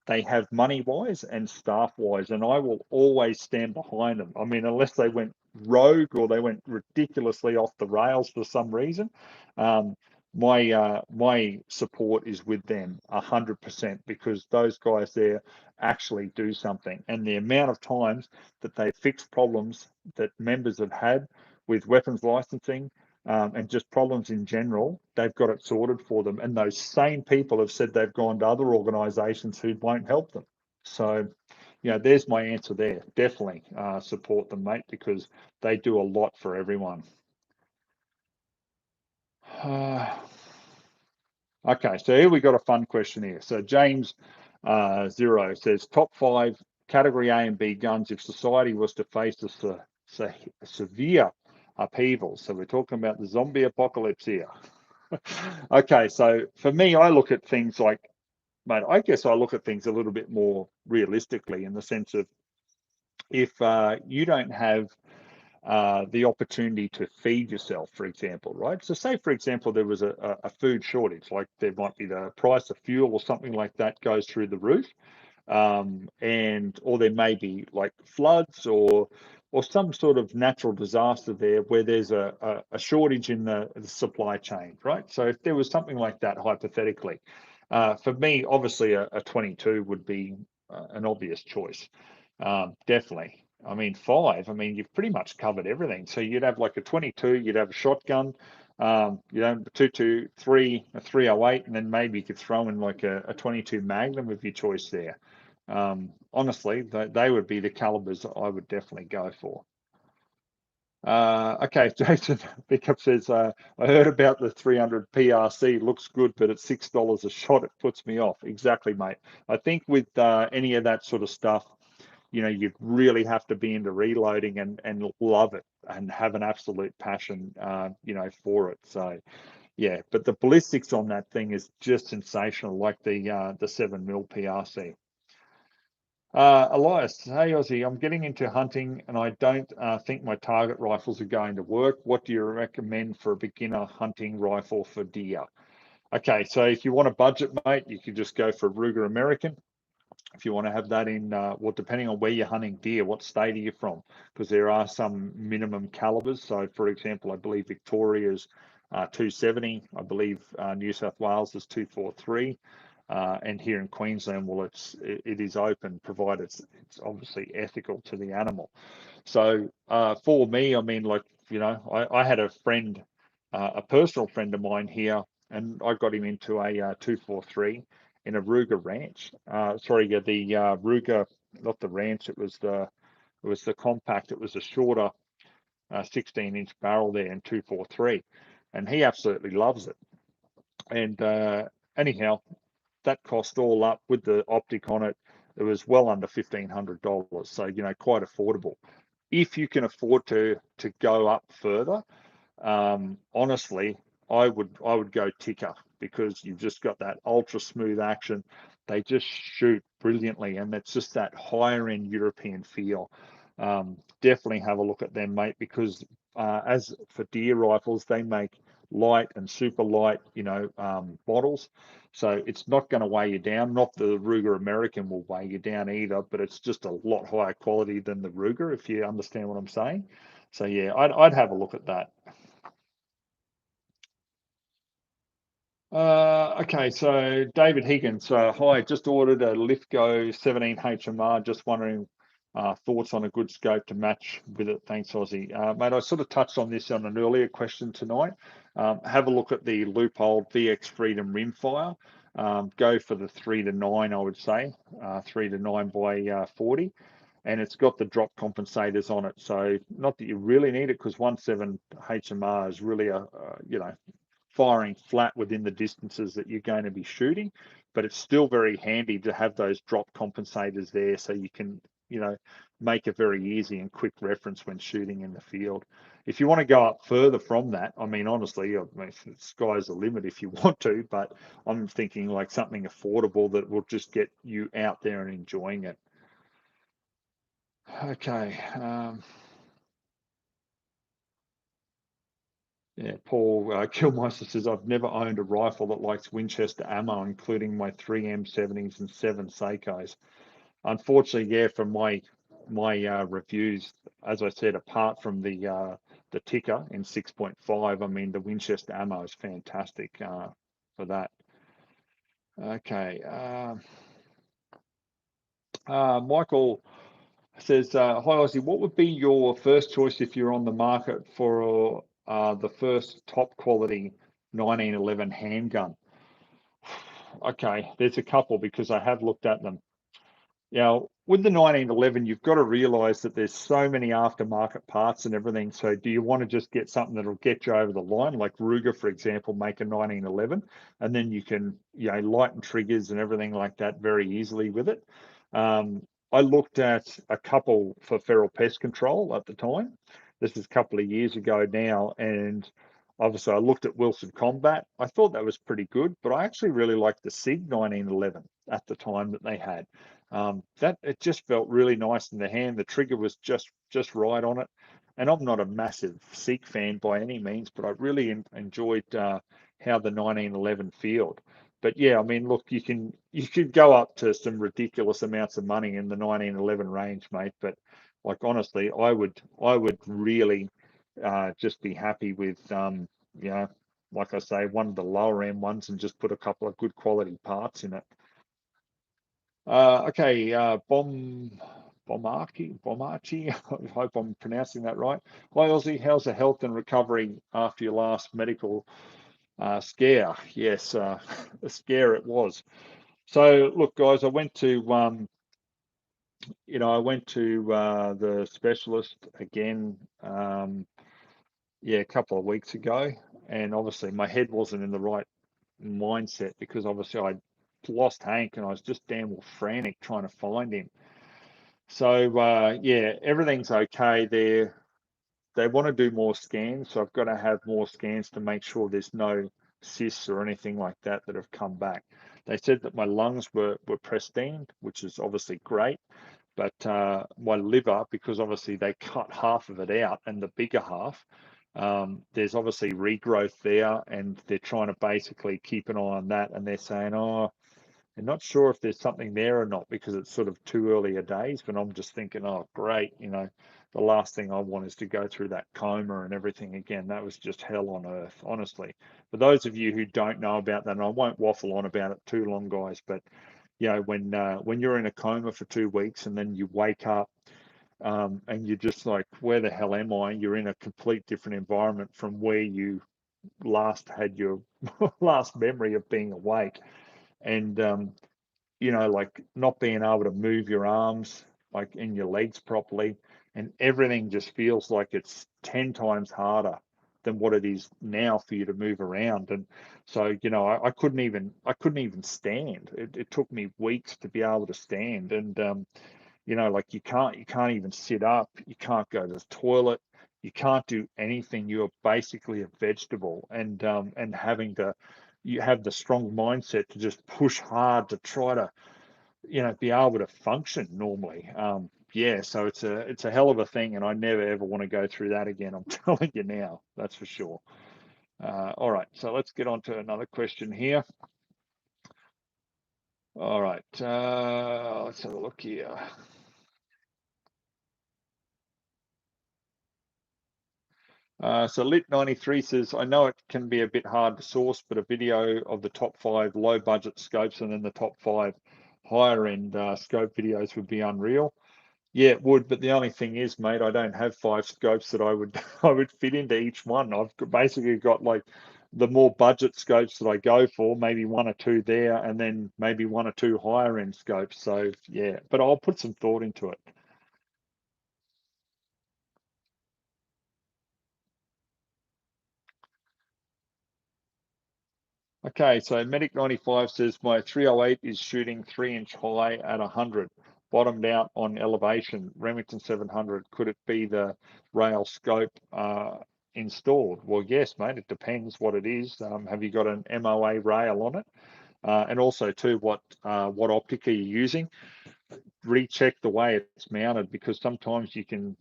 they have money wise and staff wise, and I will always stand behind them. I mean, unless they went rogue or they went ridiculously off the rails for some reason, um, my support is with them 100% because those guys there actually do something, and the amount of times that they fix problems that members have had with weapons licensing and just problems in general, they've got it sorted for them. And those same people have said they've gone to other organisations who won't help them. So, there's my answer there. Definitely support them, mate, because they do a lot for everyone. Okay, so here we got a fun question here. So James Zero says, top 5 category A and B guns if society was to face a severe upheaval. So we're talking about the zombie apocalypse here. Okay, so for me, I look at things like, mate, I guess I look at things a little bit more realistically in the sense of if you don't have the opportunity to feed yourself, for example, right? So say, for example, there was a food shortage, like there might be the price of fuel or something like that goes through the roof. Or there may be like floods or some sort of natural disaster there where there's a shortage in the supply chain, right? So if there was something like that, hypothetically, for me, obviously a 22 would be an obvious choice. Definitely. I mean, 5, I mean, you've pretty much covered everything. So you'd have like a 22, you'd have a shotgun, a 223, a 308, and then maybe you could throw in like a 22 Magnum of your choice there. Honestly, they would be the calibers I would definitely go for. Okay, Jason Pickup says, I heard about the 300 PRC, looks good, but at $6 a shot, it puts me off. Exactly, mate. I think with any of that sort of stuff, you really have to be into reloading and love it and have an absolute passion, for it. So, yeah, but the ballistics on that thing is just sensational, like the 7mm PRC. Elias, hey Ozzy, I'm getting into hunting and I don't think my target rifles are going to work. What do you recommend for a beginner hunting rifle for deer? Okay, so if you want a budget, mate, you could just go for a Ruger American. If you want to have that in, well, depending on where you're hunting deer, what state are you from? Because there are some minimum calibers. So, for example, I believe Victoria's 270. I believe New South Wales is 243. And here in Queensland, well, it is open, provided it's obviously ethical to the animal. So for me, I mean, like, I had a friend, a personal friend of mine here, and I got him into a 243 in a Ruger Ranch. Sorry, yeah, the Ruger, not the Ranch. It was the compact. It was a shorter 16-inch barrel there in 243, and he absolutely loves it. And anyhow, that cost all up with the optic on it. It was well under $1,500, so quite affordable. If you can afford to go up further, honestly, I would go Tikka because you've just got that ultra smooth action. They just shoot brilliantly, and it's just that higher end European feel. Definitely have a look at them, mate, because as for deer rifles, they make light and super light, models. So it's not going to weigh you down. Not the Ruger American will weigh you down either, but it's just a lot higher quality than the Ruger, if you understand what I'm saying. So yeah, I'd have a look at that. Okay, so David Higgins, hi, just ordered a Lithgow 17 HMR, just wondering thoughts on a good scope to match with it. Thanks, Aussie. Mate, I sort of touched on this on an earlier question tonight. Have a look at the Leupold VX Freedom rimfire. go for the 3 to 9, I would say, 3 to 9 by 40. And it's got the drop compensators on it. So not that you really need it, because 1.7 HMR is really firing flat within the distances that you're going to be shooting, but it's still very handy to have those drop compensators there, so you can, make a very easy and quick reference when shooting in the field. If you want to go up further from that, I mean, honestly, the sky's the limit if you want to, but I'm thinking like something affordable that will just get you out there and enjoying it. Okay. Yeah, Paul Kilmeister says, I've never owned a rifle that likes Winchester ammo, including my 3 M70s and 7 Seikos. Unfortunately, yeah, from my reviews, as I said, apart from the ticker in 6.5, I mean, the Winchester ammo is fantastic for that. Okay. Michael says, hi Ozzy, what would be your first choice if you're on the market for the first top quality 1911 handgun? Okay, there's a couple because I have looked at them. Now, with the 1911, you've got to realize that there's so many aftermarket parts and everything. So do you want to just get something that'll get you over the line? Like Ruger, for example, make a 1911, and then you can, lighten triggers and everything like that very easily with it. I looked at a couple for feral pest control at the time. This is a couple of years ago now, and obviously I looked at Wilson Combat. I thought that was pretty good, but I actually really liked the SIG 1911 at the time that they had. That it just felt really nice in the hand. The trigger was just right on it. And I'm not a massive SIG fan by any means, but I really enjoyed how the 1911 felt. But yeah, I mean, look, you could go up to some ridiculous amounts of money in the 1911 range, mate. But like honestly, I would really just be happy with like I say, one of the lower end ones, and just put a couple of good quality parts in it. Okay, Bomarchi, I hope I'm pronouncing that right. Hi Ozzy, how's the health and recovery after your last medical scare? Yes, a scare it was. So look, guys, I went to the specialist again, a couple of weeks ago, and obviously my head wasn't in the right mindset, because obviously I lost Hank and I was just damn well frantic trying to find him. So everything's okay there. They want to do more scans, so I've got to have more scans to make sure there's no cysts or anything like that have come back. They said that my lungs were pristine, which is obviously great, but my liver, because obviously they cut half of it out and the bigger half, there's obviously regrowth there, and they're trying to basically keep an eye on that, and they're saying, oh, I'm not sure if there's something there or not, because it's sort of too early a days. But I'm just thinking, oh, great, the last thing I want is to go through that coma and everything again. That was just hell on earth, honestly. For those of you who don't know about that, and I won't waffle on about it too long, guys, but when you're in a coma for 2 weeks and then you wake up, and you're just like, where the hell am I? You're in a complete different environment from where you last had your last memory of being awake. And like not being able to move your arms like in your legs properly, and everything just feels like it's 10 times harder than what it is now for you to move around. And so I couldn't even stand. It took me weeks to be able to stand. And like you can't even sit up, you can't go to the toilet, you can't do anything. You're basically a vegetable, and having to, you have the strong mindset to just push hard to try to be able to function normally. So it's a hell of a thing, and I never ever want to go through that again. I'm telling you now, that's for sure. All right, so let's get on to another question here. All right, let's have a look here. So Lit93 says, I know it can be a bit hard to source, but a video of the top 5 low budget scopes and then the top 5 higher end scope videos would be unreal. Yeah, it would, but the only thing is, mate, I don't have 5 scopes that I would I would fit into each one. I've basically got like the more budget scopes that I go for, maybe one or two there, and then maybe one or two higher end scopes. So yeah, but I'll put some thought into it. Okay, so Medic95 says my 308 is shooting 3-inch high at 100, bottomed out on elevation. Remington 700, could it be the rail scope installed? Well, yes, mate, it depends what it is. Have you got an MOA rail on it? And also too, what optic are you using? Recheck the way it's mounted, because sometimes you can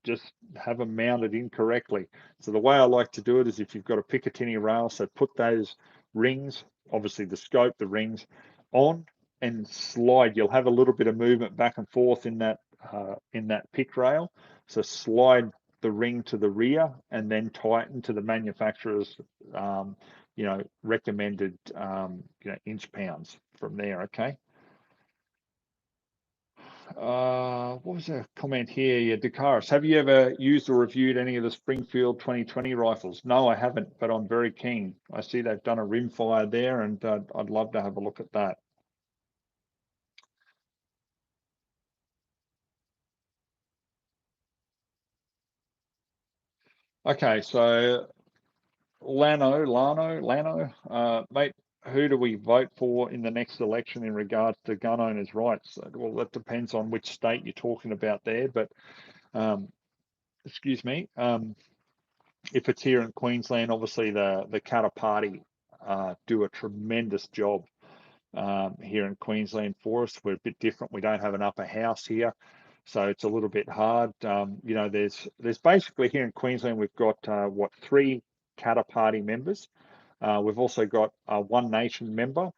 just have them mounted incorrectly. So the way I like to do it is, if you've got a Picatinny rail, so put those rings, obviously the scope, the rings, on and slide. You'll have a little bit of movement back and forth in that pick rail. So slide the ring to the rear and then tighten to the manufacturer's recommended inch pounds from there. Okay. What was a comment here? Yeah, Dakaris, have you ever used or reviewed any of the Springfield 2020 rifles? No, I haven't, but I'm very keen. I see they've done a rimfire there, and I'd love to have a look at that. Okay, so Lano, mate, who do we vote for in the next election in regards to gun owners' rights? Well, that depends on which state you're talking about there, but excuse me. If it's here in Queensland, obviously the Katter Party do a tremendous job here in Queensland for us. We're a bit different. We don't have an upper house here, so it's a little bit hard. There's basically here in Queensland, we've got 3 Katter Party members. We've also got a One Nation member,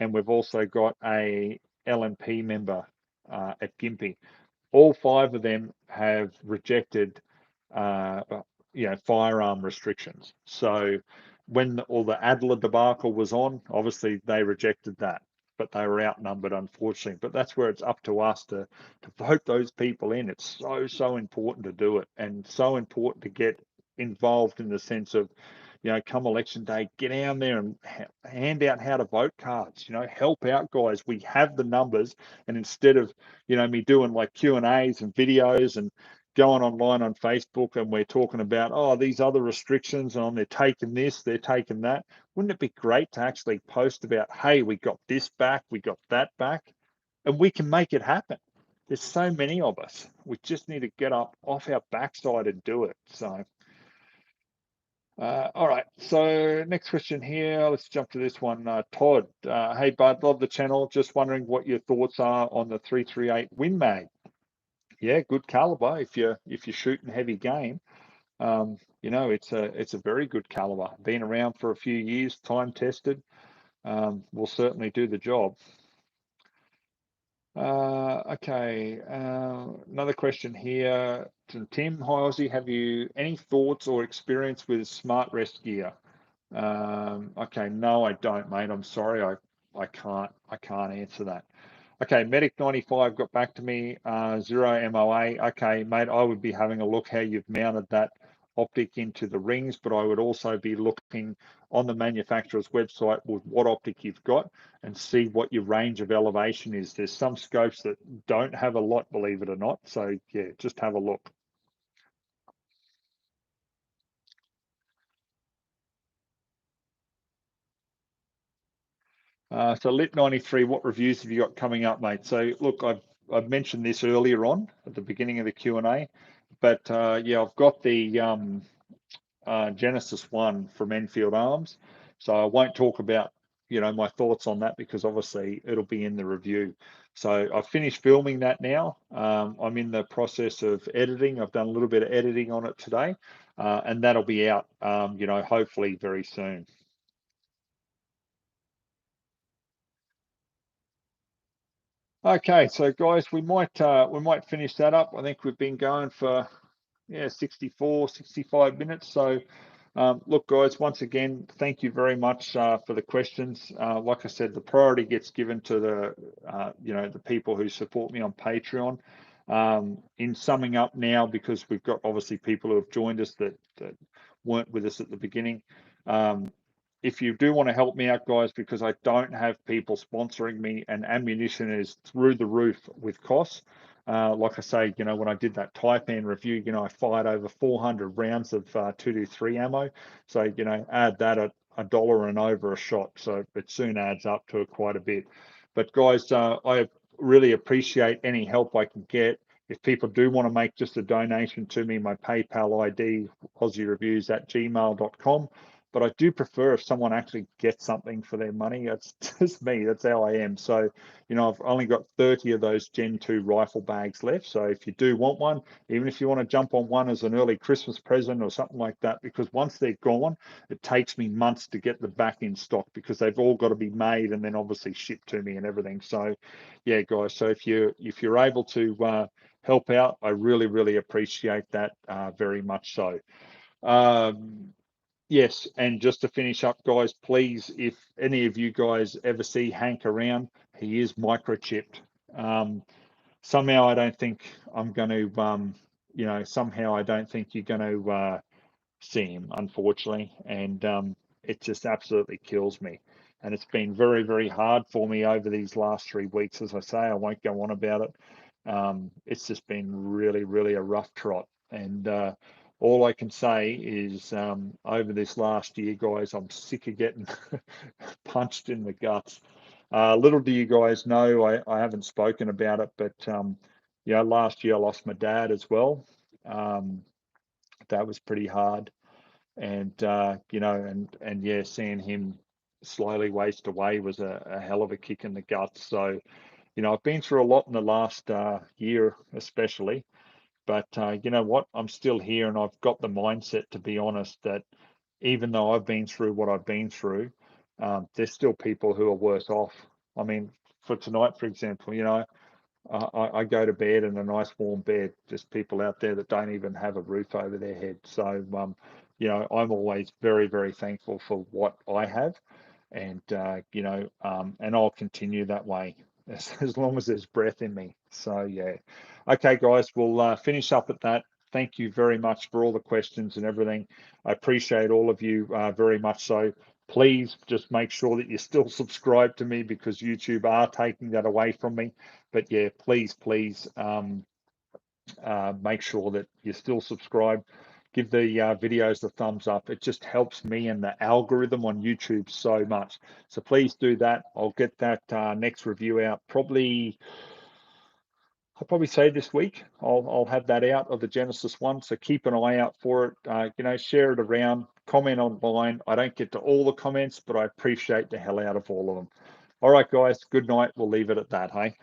and we've also got a LNP member at Gympie. All 5 of them have rejected firearm restrictions. So when all the Adler debacle was on, obviously they rejected that, but they were outnumbered, unfortunately. But that's where it's up to us to vote those people in. It's so important to do it, and so important to get involved in the sense of, come election day, get down there and hand out how to vote cards. Help out, guys. We have the numbers, and instead of me doing like Q&As and videos and going online on Facebook, and we're talking about, these other restrictions, and they're taking this, they're taking that. Wouldn't it be great to actually post about, hey, we got this back, we got that back, and we can make it happen? There's so many of us. We just need to get up off our backside and do it. So all right, so next question here. Let's jump to this one. Todd, hey bud, love the channel. Just wondering what your thoughts are on the 338 Win Mag. Yeah, good caliber. If you're shooting heavy game, it's a very good caliber. Been around for a few years, time tested. Will certainly do the job. Okay, another question here from Tim. Hi Aussie, have you any thoughts or experience with smart rest gear? Okay, no, I don't, mate. I'm sorry, I can't answer that. Okay, Medic95 got back to me, 0 MOA. Okay, mate, I would be having a look how you've mounted that optic into the rings, but I would also be looking on the manufacturer's website with what optic you've got and see what your range of elevation is. There's some scopes that don't have a lot, believe it or not. So yeah, just have a look. So Lit93, what reviews have you got coming up, mate? So look, I've mentioned this earlier on at the beginning of the Q&A, but yeah, I've got the Genesis 1 from Enfield Arms. So I won't talk about, my thoughts on that, because obviously it'll be in the review. So I've finished filming that now. I'm in the process of editing. I've done a little bit of editing on it today, and that'll be out, hopefully very soon. Okay, so guys, we might finish that up. I think we've been going for 64, 65 minutes. So look, guys, once again, thank you very much for the questions. Like I said, the priority gets given to the people who support me on Patreon. In summing up now, because we've got obviously people who have joined us that weren't with us at the beginning. If you do want to help me out, guys, because I don't have people sponsoring me, and ammunition is through the roof with costs. Like I say, when I did that Taipan review, I fired over 400 rounds of 223 ammo. So, add that at $1 and over a shot. So it soon adds up to quite a bit. But guys, I really appreciate any help I can get. If people do want to make just a donation to me, my PayPal ID, AussieReviews@gmail.com. But I do prefer if someone actually gets something for their money. That's just me. That's how I am. So, I've only got 30 of those Gen 2 rifle bags left. So if you do want one, even if you want to jump on one as an early Christmas present or something like that, because once they're gone, it takes me months to get them back in stock because they've all got to be made and then obviously shipped to me and everything. So, yeah, guys. So if you're able to help out, I really, really appreciate that very much so. Yes, and just to finish up, guys, please, if any of you guys ever see Hank around, he is microchipped. Somehow I don't think I'm going to, somehow I don't think you're going to see him, unfortunately, and it just absolutely kills me. And it's been very, very hard for me over these last 3 weeks. As I say, I won't go on about it. It's just been really, really a rough trot. And all I can say is over this last year, guys, I'm sick of getting punched in the guts. Little do you guys know, I haven't spoken about it, but last year I lost my dad as well. That was pretty hard, and and yeah, seeing him slowly waste away was a hell of a kick in the guts. So I've been through a lot in the last year, especially. But you know what? I'm still here, and I've got the mindset, to be honest, that even though I've been through what I've been through, there's still people who are worse off. I mean, for tonight, for example, I go to bed in a nice warm bed. There's people out there that don't even have a roof over their head. So, I'm always very, very thankful for what I have, and and I'll continue that way as long as there's breath in me. So, yeah. Okay, guys, we'll finish up at that. Thank you very much for all the questions and everything. I appreciate all of you very much. So please just make sure that you still subscribe to me, because YouTube are taking that away from me. But yeah, please, make sure that you still subscribe. Give the videos the thumbs up. It just helps me and the algorithm on YouTube so much. So please do that. I'll get that next review out I'll probably say this week. I'll have that out of the Genesis one. So keep an eye out for it. Share it around, comment online. I don't get to all the comments, but I appreciate the hell out of all of them. All right, guys. Good night. We'll leave it at that. Hey.